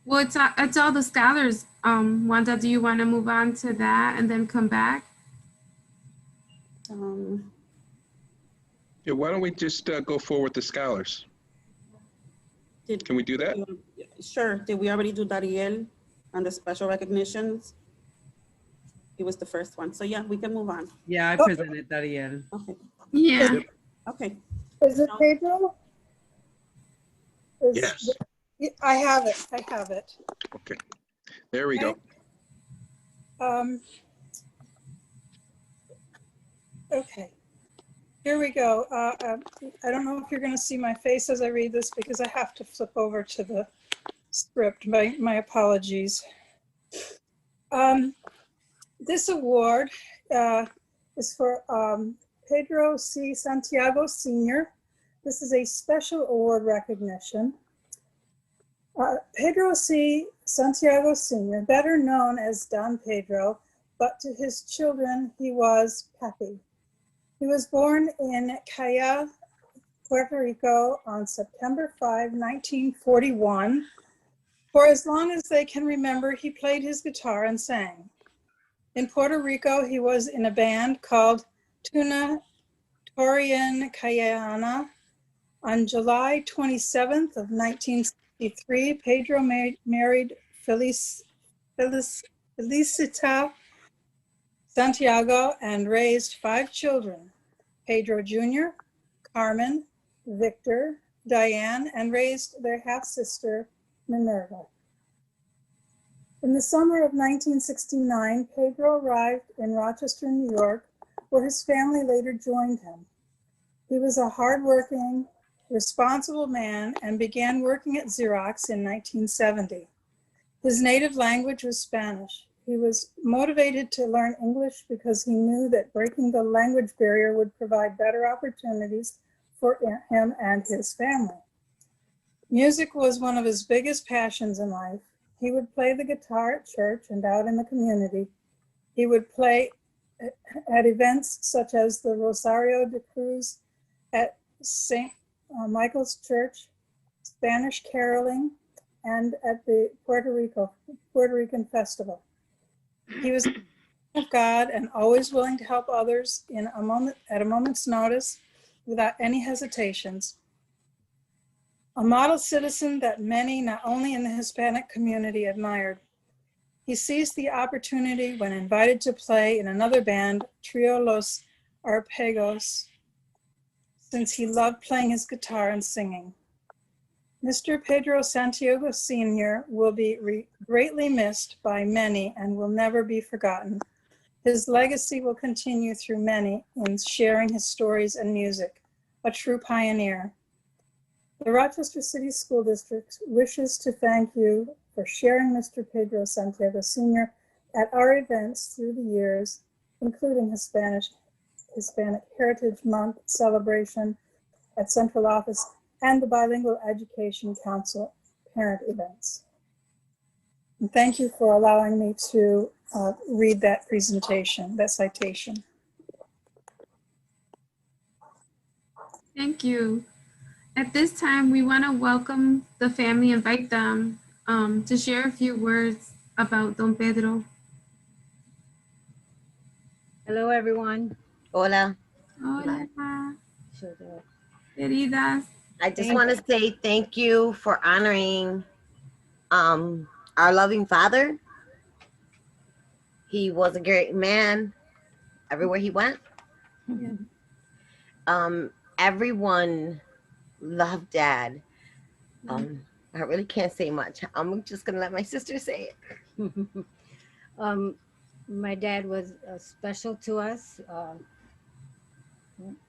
Well, it's all the scholars. Wanda, do you want to move on to that and then come back? Yeah, why don't we just go forward with the scholars? Can we do that? Sure. Did we already do Dariel on the special recognitions? It was the first one. So yeah, we can move on. Yeah, I presented Dariel. Okay. Yeah. Okay. Is it Pedro? Yes. I have it. I have it. Okay. There we go. Okay. Here we go. I don't know if you're going to see my face as I read this because I have to flip over to the script. My apologies. This award is for Pedro C. Santiago Sr. This is a special award recognition. Pedro C. Santiago Sr., better known as Don Pedro, but to his children, he was Pepe. He was born in Caya, Puerto Rico on September 5, 1941. For as long as they can remember, he played his guitar and sang. In Puerto Rico, he was in a band called Tuna Torian Cayana. On July 27th of 1963, Pedro married Felicita Santiago and raised 5 children, Pedro Jr., Carmen, Victor, Diane, and raised their half-sister, Minerva. In the summer of 1969, Pedro arrived in Rochester, New York, where his family later joined him. He was a hardworking, responsible man and began working at Xerox in 1970. His native language was Spanish. He was motivated to learn English because he knew that breaking the language barrier would provide better opportunities for him and his family. Music was one of his biggest passions in life. He would play the guitar at church and out in the community. He would play at events such as the Rosario de Cruz at St. Michael's Church, Spanish caroling, and at the Puerto Rican Festival. He was a man of God and always willing to help others at a moment's notice without any hesitations. A model citizen that many, not only in the Hispanic community, admired. He seized the opportunity when invited to play in another band, Trio Los Arpegos, since he loved playing his guitar and singing. Mr. Pedro Santiago Sr. will be greatly missed by many and will never be forgotten. His legacy will continue through many in sharing his stories and music, a true pioneer. The Rochester City School District wishes to thank you for sharing Mr. Pedro Santiago Sr. at our events through the years. including Hispanic Heritage Month celebration at Central Office and the Bilingual Education Council parent events. And thank you for allowing me to read that presentation, that citation. Thank you. At this time, we want to welcome the family, invite them to share a few words about Don Pedro. Hello, everyone. Hola. Hola. Sure. Queridas. I just want to say thank you for honoring our loving father. He was a great man everywhere he went. Everyone loved Dad. I really can't say much. I'm just gonna let my sister say it. My dad was special to us.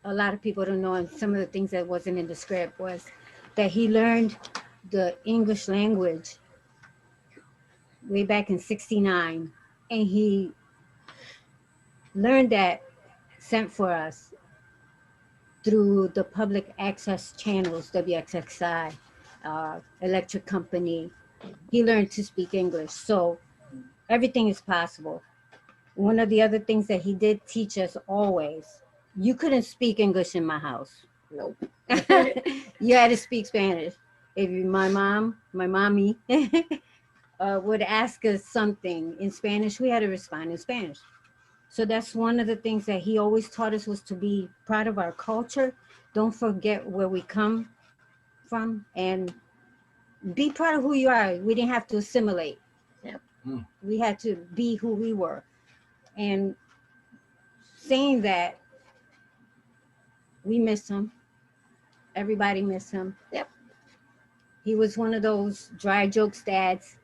A lot of people don't know, and some of the things that wasn't in the script was that he learned the English language way back in '69, and he learned that sent for us through the public access channels, WXXI, Electric Company. He learned to speak English, so everything is possible. One of the other things that he did teach us always, you couldn't speak English in my house. Nope. You had to speak Spanish. If my mommy would ask us something in Spanish, we had to respond in Spanish. So that's one of the things that he always taught us, was to be proud of our culture. Don't forget where we come from, and be proud of who you are. We didn't have to assimilate. Yep. We had to be who we were. And saying that, we miss him. Everybody miss him. Yep. He was one of those dry jokes dads,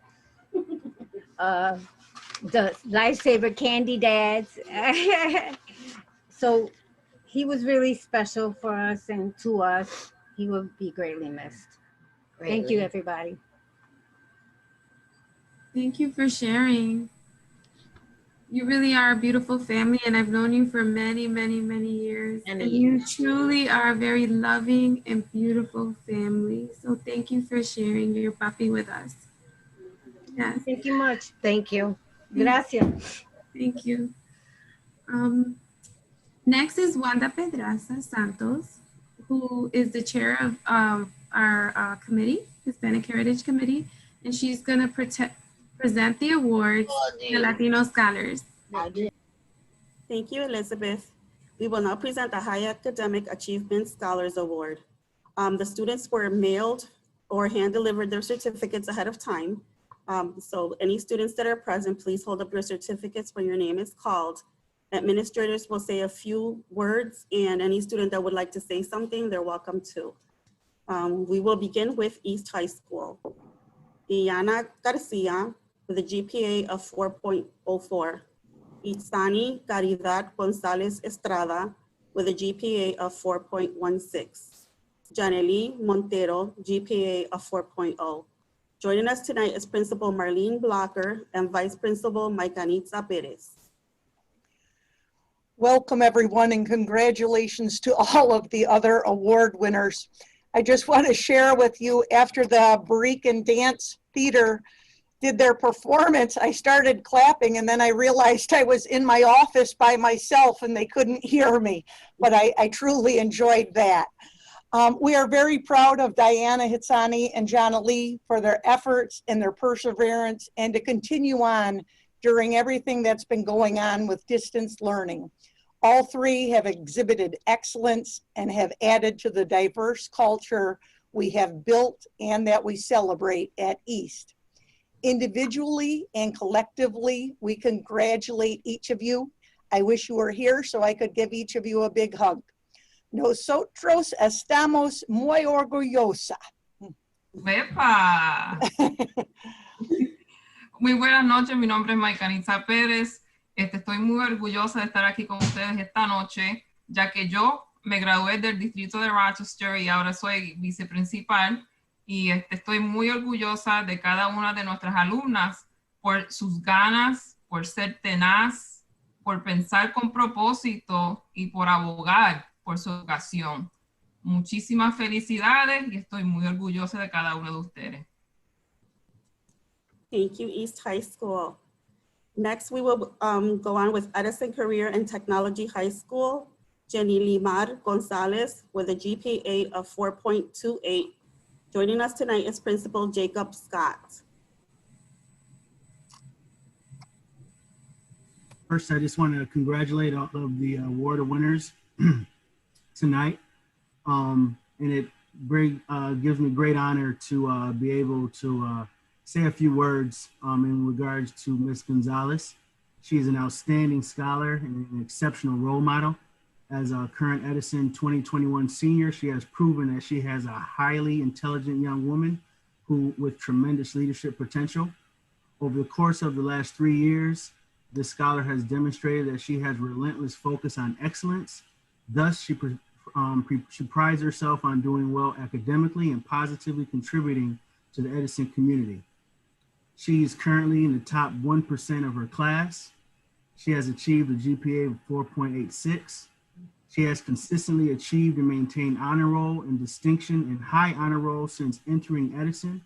the lifesaver candy dads. So he was really special for us and to us. He will be greatly missed. Thank you, everybody. Thank you for sharing. You really are a beautiful family, and I've known you for many, many, many years. And you truly are a very loving and beautiful family. So thank you for sharing your papi with us. Yes. Thank you much. Thank you. Gracias. Thank you. Next is Wanda Pedraza Santos, who is the chair of our committee, Hispanic Heritage Committee, and she's going to present the awards to Latino scholars. Thank you, Elizabeth. We will now present the High Academic Achievement Scholars Award. The students were mailed or hand-delivered their certificates ahead of time. So any students that are present, please hold up your certificates when your name is called. Administrators will say a few words, and any student that would like to say something, they're welcome to. We will begin with East High School. Diana Garcia with a GPA of 4.04. Itzani Caridad Gonzalez Estrada with a GPA of 4.16. Janely Montero, GPA of 4.0. Joining us tonight is Principal Marlene Blocker and Vice Principal Maicanitza Perez. Welcome, everyone, and congratulations to all of the other award winners. I just want to share with you, after the Borican Dance Theater did their performance, I started clapping, and then I realized I was in my office by myself and they couldn't hear me, but I truly enjoyed that. We are very proud of Diana Hitsani and Jana Lee for their efforts and their perseverance, and to continue on during everything that's been going on with distance learning. All three have exhibited excellence and have added to the diverse culture we have built and that we celebrate at East. Individually and collectively, we congratulate each of you. I wish you were here so I could give each of you a big hug. Nosotros estamos muy orgullosa. ¡Vepa! Muy buenas noches, mi nombre es Maicanitza Pérez. Estoy muy orgullosa de estar aquí con ustedes esta noche, ya que yo me gradué del distrito de Rochester y ahora soy viceprincipal, y estoy muy orgullosa de cada una de nuestras alumnas por sus ganas, por ser tenaz, por pensar con propósito y por abogar por su educación. Muchísimas felicidades y estoy muy orgullosa de cada uno de ustedes. Thank you, East High School. Next, we will go on with Edison Career and Technology High School, Jenny Limar Gonzalez with a GPA of 4.28. Joining us tonight is Principal Jacob Scott. First, I just want to congratulate all of the award winners tonight. And it gives me great honor to be able to say a few words in regards to Ms. Gonzalez. She is an outstanding scholar and an exceptional role model. As a current Edison 2021 senior, she has proven that she has a highly intelligent young woman with tremendous leadership potential. Over the course of the last 3 years, this scholar has demonstrated that she has relentless focus on excellence. Thus, she prides herself on doing well academically and positively contributing to the Edison community. She is currently in the top 1% of her class. She has achieved a GPA of 4.86. She has consistently achieved and maintained honor roll and distinction in high honor roll since entering Edison.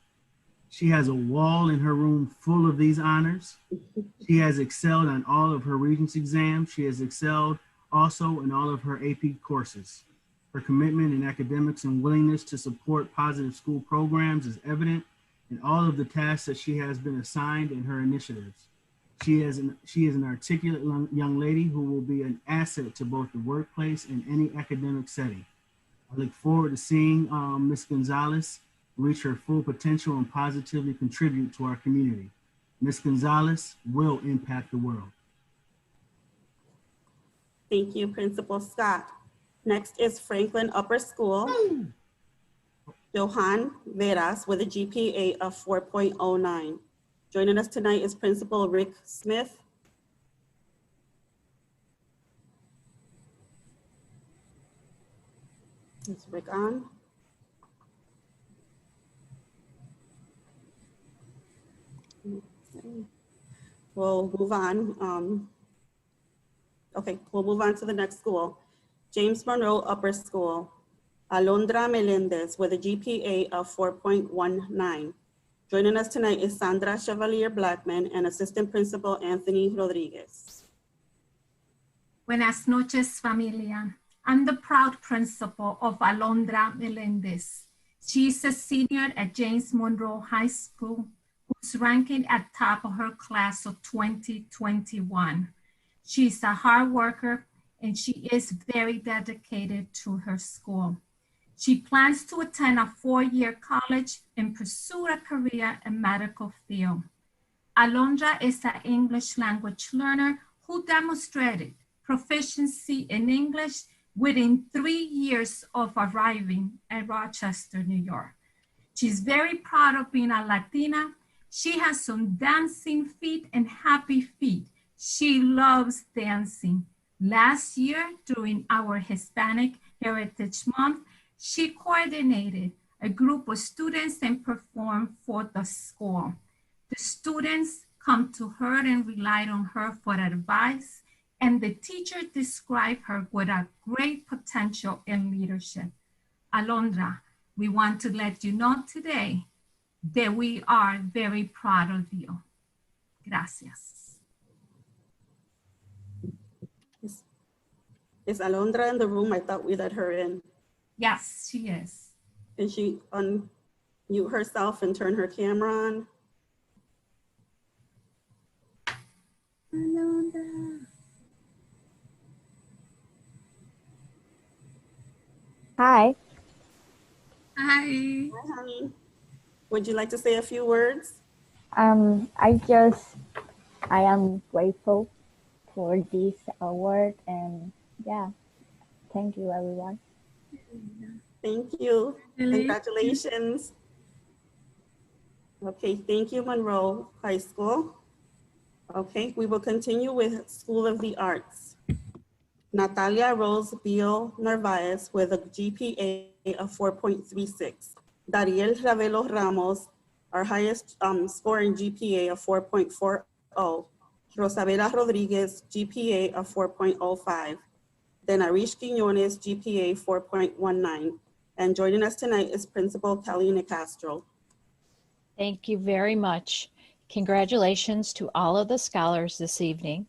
She has a wall in her room full of these honors. She has excelled on all of her Regents exams. She has excelled also in all of her AP courses. Her commitment in academics and willingness to support positive school programs is evident in all of the tasks that she has been assigned in her initiatives. She is an articulate young lady who will be an asset to both the workplace and any academic setting. I look forward to seeing Ms. Gonzalez reach her full potential and positively contribute to our community. Ms. Gonzalez will impact the world. Thank you, Principal Scott. Next is Franklin Upper School. Johan Veras with a GPA of 4.09. Joining us tonight is Principal Rick Smith. Is Rick on? We'll move on. Okay, we'll move on to the next school. James Monroe Upper School. Alondra Melendez with a GPA of 4.19. Joining us tonight is Sandra Chevalier Blackman and Assistant Principal Anthony Rodriguez. Buenas noches, familia. I'm the proud principal of Alondra Melendez. She's a senior at James Monroe High School, who's ranking at top of her class of 2021. She's a hard worker and she is very dedicated to her school. She plans to attend a 4-year college and pursue a career in medical field. Alondra is an English language learner who demonstrated proficiency in English within 3 years of arriving at Rochester, New York. She's very proud of being a Latina. She has some dancing feet and happy feet. She loves dancing. Last year, during our Hispanic Heritage Month, she coordinated a group of students and performed for the school. The students come to her and relied on her for advice, and the teacher described her with a great potential in leadership. Alondra, we want to let you know today that we are very proud of you. Gracias. Is Alondra in the room? I thought we let her in. Yes, she is. Can she unmute herself and turn her camera on? Alondra. Hi. Hi. Hi, honey. Would you like to say a few words? I am grateful for this award, and yeah, thank you, everyone. Thank you. Congratulations. Okay, thank you, Monroe High School. Okay, we will continue with School of the Arts. Natalia Rose Beal Narvaez with a GPA of 4.36. Dariel Ravelo Ramos, our highest scoring GPA of 4.40. Rosabela Rodriguez, GPA of 4.05. Denarish Quiñones, GPA 4.19. And joining us tonight is Principal Kelly Nicastro. Thank you very much. Congratulations to all of the scholars this evening.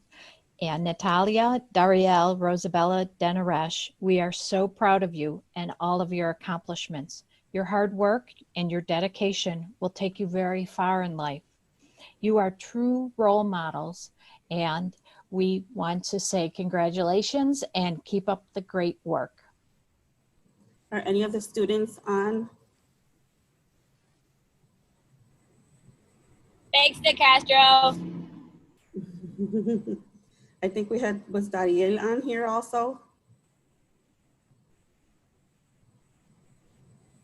And Natalia, Dariel, Rosabella, Denaresh, we are so proud of you and all of your accomplishments. Your hard work and your dedication will take you very far in life. You are true role models, and we want to say congratulations and keep up the great work. Are any of the students on? Thanks, Nicastro. I think was Dariel on here also?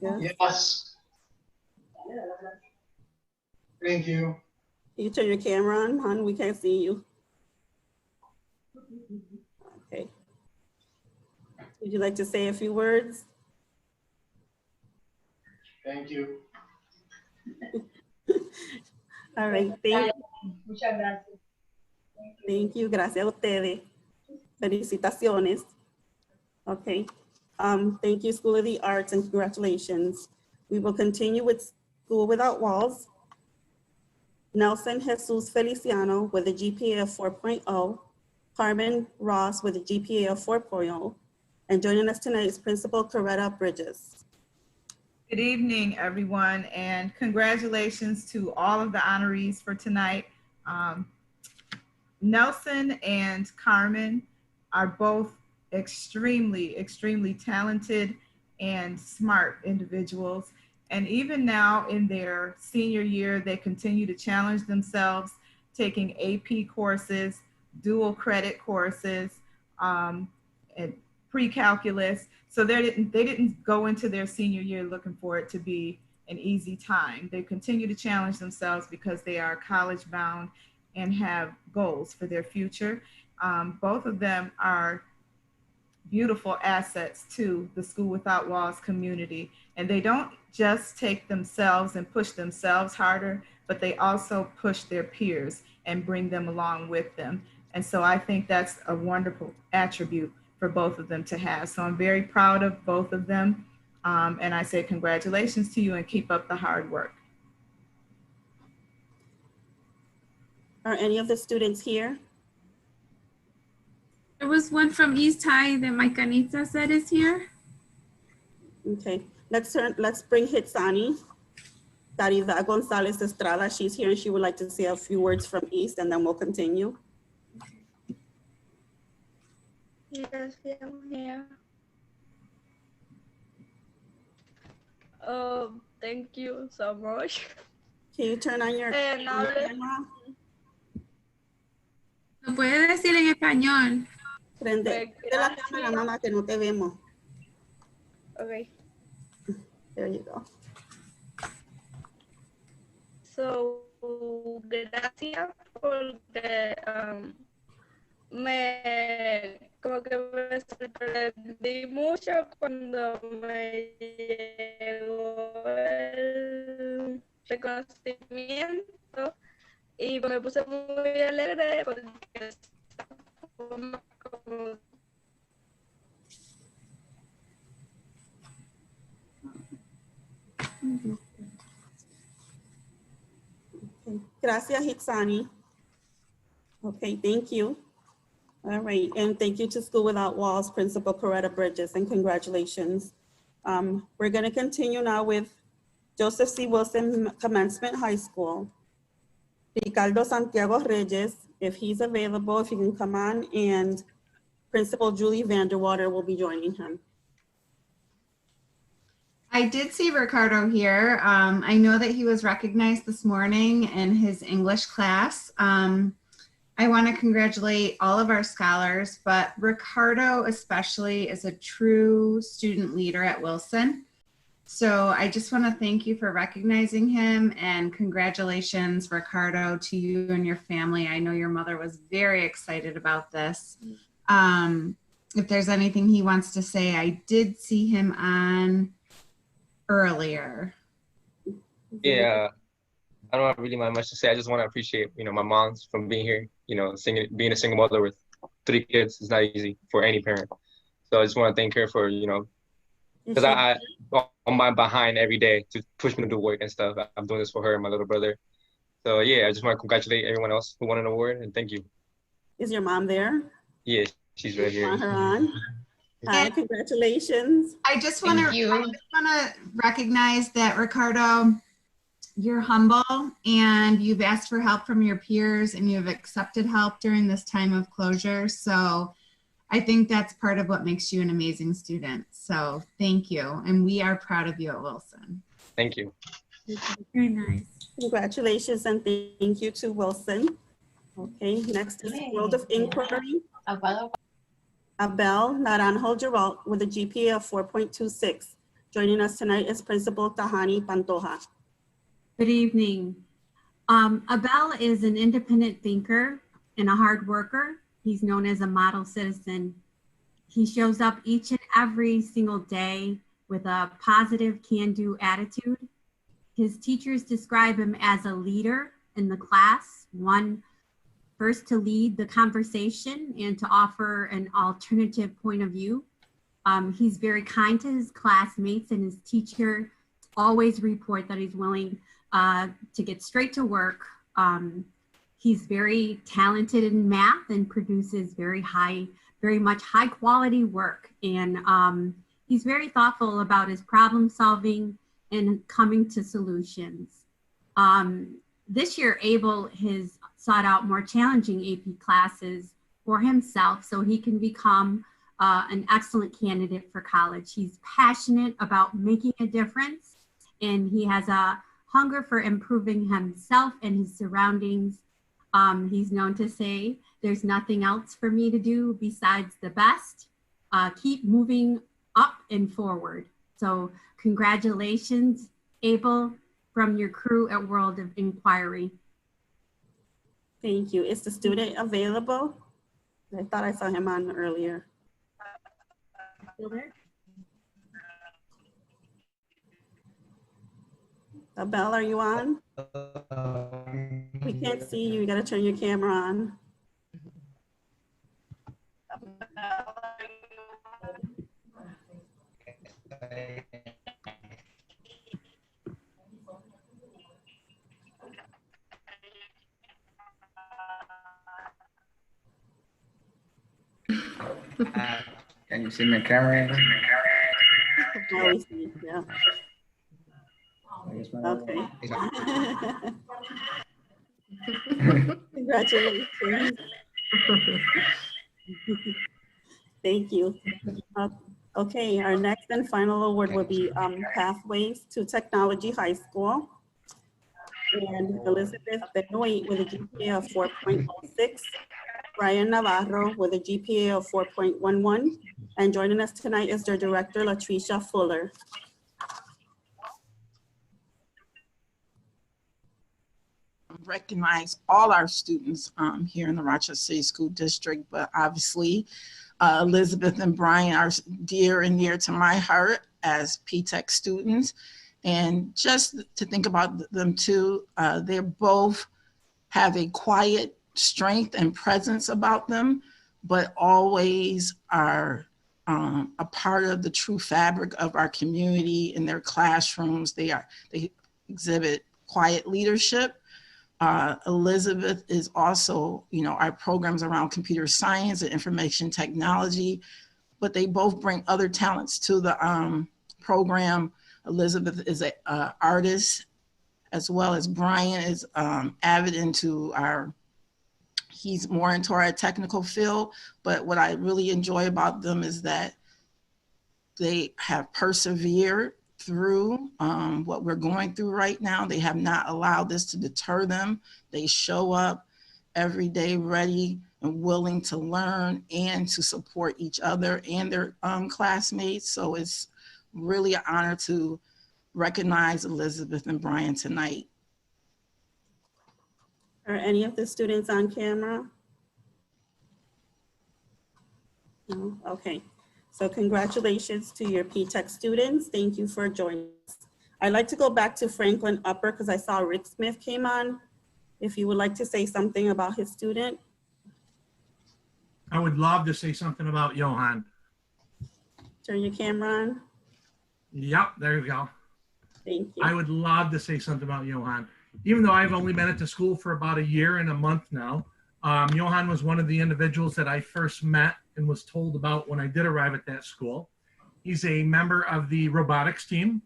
Yeah. Yes. Thank you. Can you turn your camera on, hon? We can't see you. Okay. Would you like to say a few words? Thank you. All right, thank you. Thank you, gracias a ustedes. Felicitaciones. Okay, thank you, School of the Arts, and congratulations. We will continue with School Without Walls. Nelson Jesus Feliciano with a GPA of 4.0, Carmen Ross with a GPA of 4.0, and joining us tonight is Principal Coretta Bridges. Good evening, everyone, and congratulations to all of the honorees for tonight. Nelson and Carmen are both extremely, extremely talented and smart individuals. And even now in their senior year, they continue to challenge themselves, taking AP courses, dual credit courses, and pre-calculus. So they didn't go into their senior year looking for it to be an easy time. They continue to challenge themselves because they are college bound and have goals for their future. Both of them are beautiful assets to the School Without Walls community. And they don't just take themselves and push themselves harder, but they also push their peers and bring them along with them. And so I think that's a wonderful attribute for both of them to have. So I'm very proud of both of them. And I say congratulations to you and keep up the hard work. Are any of the students here? There was one from East High that my Canita said is here. Okay, let's bring Hitsani. Darida Gonzalez Estrada, she's here and she would like to say a few words from East and then we'll continue. Yes, I'm here. Thank you so much. Can you turn on your camera? Lo puede decir en español. Prende la cámara, mamá, que no te vemos. Okay. There you go. So, gracias porque como que me sorprendí mucho cuando me llegó el reconocimiento y me puse muy alegre porque como Gracias, Hitsani. Okay, thank you. All right, and thank you to School Without Walls Principal Coretta Bridges, and congratulations. We're going to continue now with Joseph C. Wilson Commencement High School. Ricardo Santiago Reyes, if he's available, if he can come on, and Principal Julie Vanderwater will be joining him. I did see Ricardo here. I know that he was recognized this morning in his English class. I want to congratulate all of our scholars, but Ricardo especially is a true student leader at Wilson. So I just want to thank you for recognizing him, and congratulations, Ricardo, to you and your family. I know your mother was very excited about this. If there's anything he wants to say, I did see him on earlier. Yeah, I don't really have much to say. I just want to appreciate, my moms from being here, you know, being a single mother with 3 kids is not easy for any parent. So I just want to thank her for, you know, because I on my behind every day to push me to do work and stuff. I'm doing this for her and my little brother. So yeah, I just want to congratulate everyone else who won an award, and thank you. Is your mom there? Yeah, she's right here. Want her on? Hi, congratulations. I just want to recognize that, Ricardo, you're humble and you've asked for help from your peers and you've accepted help during this time of closure. So I think that's part of what makes you an amazing student. So thank you. And we are proud of you at Wilson. Thank you. Very nice. Congratulations and thank you to Wilson. Okay, next is World of Inquiry. Abel Naranjo Geralt with a GPA of 4.26. Joining us tonight is Principal Tahani Pantoja. Good evening. Abel is an independent thinker and a hard worker. He's known as a model citizen. He shows up each and every single day with a positive can-do attitude. His teachers describe him as a leader in the class, one first to lead the conversation and to offer an alternative point of view. He's very kind to his classmates, and his teacher always report that he's willing to get straight to work. He's very talented in math and produces very much high quality work. And he's very thoughtful about his problem solving and coming to solutions. This year, Abel has sought out more challenging AP classes for himself so he can become an excellent candidate for college. He's passionate about making a difference, and he has a hunger for improving himself and his surroundings. He's known to say, "There's nothing else for me to do besides the best." Keep moving up and forward. So congratulations, Abel, from your crew at World of Inquiry. Thank you. Is the student available? I thought I saw him on earlier. Still there? Abel, are you on? We can't see you. You got to turn your camera on. Can you see my camera? Now we see, yeah. Okay. Congratulations. Thank you. Okay, our next and final award will be Pathways to Technology High School. And Elizabeth Benoit with a GPA of 4.06. Brian Navarro with a GPA of 4.11. And joining us tonight is their director, Latricia Fuller. Recognize all our students here in the Rochester City School District, but obviously Elizabeth and Brian are dear and near to my heart as P-Tech students. And just to think about them too, they both have a quiet strength and presence about them, but always are a part of the true fabric of our community in their classrooms. They exhibit quiet leadership. Elizabeth is also, our programs around computer science and information technology, but they both bring other talents to the program. Elizabeth is an artist, as well as Brian is avid into he's more into our technical field, but what I really enjoy about them is that they have persevered through what we're going through right now. They have not allowed this to deter them. They show up every day ready and willing to learn and to support each other and their classmates. So it's really an honor to recognize Elizabeth and Brian tonight. Are any of the students on camera? No? Okay. So congratulations to your P-Tech students. Thank you for joining us. I'd like to go back to Franklin Upper because I saw Rick Smith came on. If you would like to say something about his student. I would love to say something about Johan. Turn your camera on. Yep, there you go. Thank you. I would love to say something about Johan. Even though I've only been at the school for about a year and a month now, Johan was one of the individuals that I first met and was told about when I did arrive at that school. He's a member of the robotics team.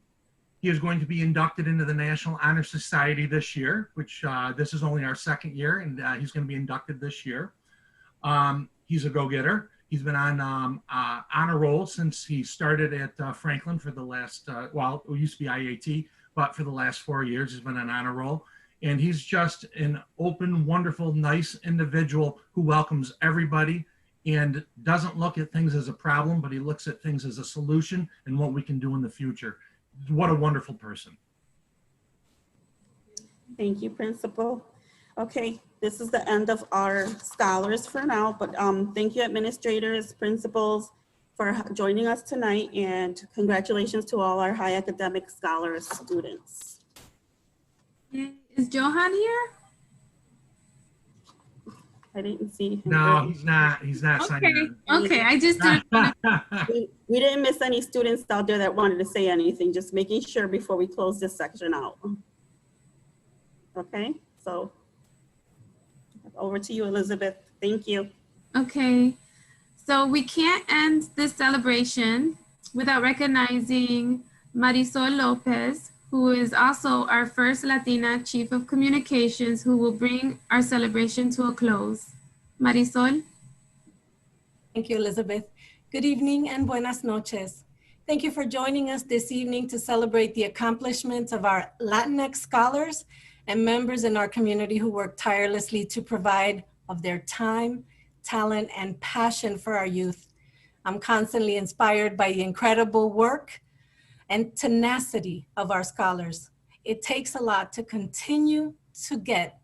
He is going to be inducted into the National Honor Society this year, which this is only our second year, and he's going to be inducted this year. He's a go-getter. He's been on honor roll since he started at Franklin for the last, well, it used to be IAT, but for the last 4 years, he's been on honor roll. And he's just an open, wonderful, nice individual who welcomes everybody and doesn't look at things as a problem, but he looks at things as a solution and what we can do in the future. What a wonderful person. Thank you, Principal. Okay, this is the end of our scholars for now, but thank you administrators, principals for joining us tonight, and congratulations to all our high academic scholars students. Is Johan here? I didn't see him. No, he's not. He's not signing in. Okay, I just didn't. We didn't miss any students out there that wanted to say anything, just making sure before we close this section out. Okay, so over to you, Elizabeth. Thank you. Okay, so we can't end this celebration without recognizing Marisol Lopez, who is also our first Latina Chief of Communications, who will bring our celebration to a close. Marisol. Thank you, Elizabeth. Good evening and buenas noches. Thank you for joining us this evening to celebrate the accomplishments of our Latinx scholars and members in our community who work tirelessly to provide of their time, talent, and passion for our youth. I'm constantly inspired by the incredible work and tenacity of our scholars. It takes a lot to continue to get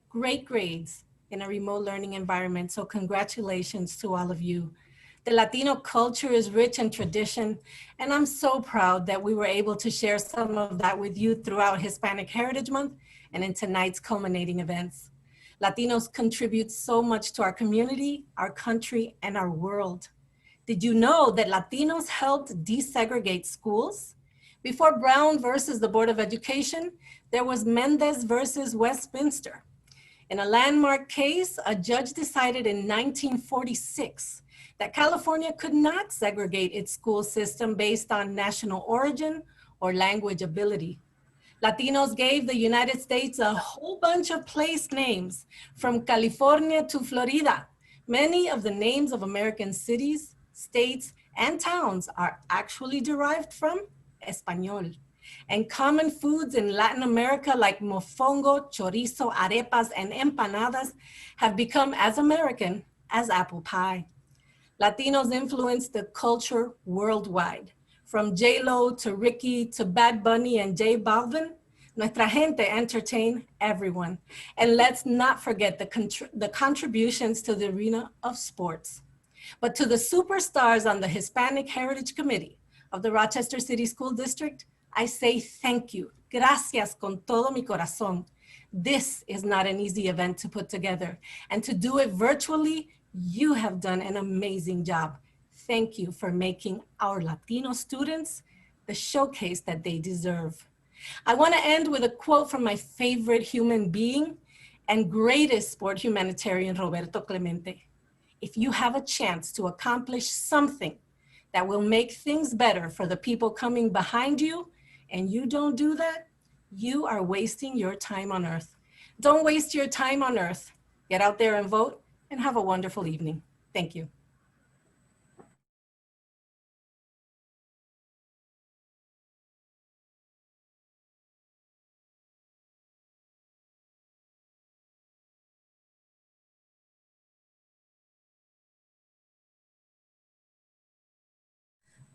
great grades in a remote learning environment, so congratulations to all of you. The Latino culture is rich in tradition, and I'm so proud that we were able to share some of that with you throughout Hispanic Heritage Month and in tonight's culminating events. Latinos contribute so much to our community, our country, and our world. Did you know that Latinos helped desegregate schools? Before Brown versus the Board of Education, there was Mendez versus Westminster. In a landmark case, a judge decided in 1946 that California could not segregate its school system based on national origin or language ability. Latinos gave the United States a whole bunch of place names, from California to Florida. Many of the names of American cities, states, and towns are actually derived from Espanol. And common foods in Latin America like mofongo, chorizo, arepas, and empanadas have become as American as apple pie. Latinos influence the culture worldwide. From J-Lo to Ricky to Bad Bunny and J Balvin, nuestra gente entertain everyone. And let's not forget the contributions to the arena of sports. But to the superstars on the Hispanic Heritage Committee of the Rochester City School District, I say thank you. Gracias con todo mi corazón. This is not an easy event to put together, and to do it virtually, you have done an amazing job. Thank you for making our Latino students the showcase that they deserve. I want to end with a quote from my favorite human being and greatest sport humanitarian, Roberto Clemente. If you have a chance to accomplish something that will make things better for the people coming behind you, and you don't do that, you are wasting your time on earth. Don't waste your time on earth. Get out there and vote, and have a wonderful evening. Thank you.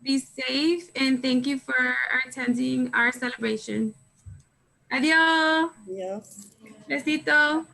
Be safe, and thank you for attending our celebration. Adiós. Yes. Besito.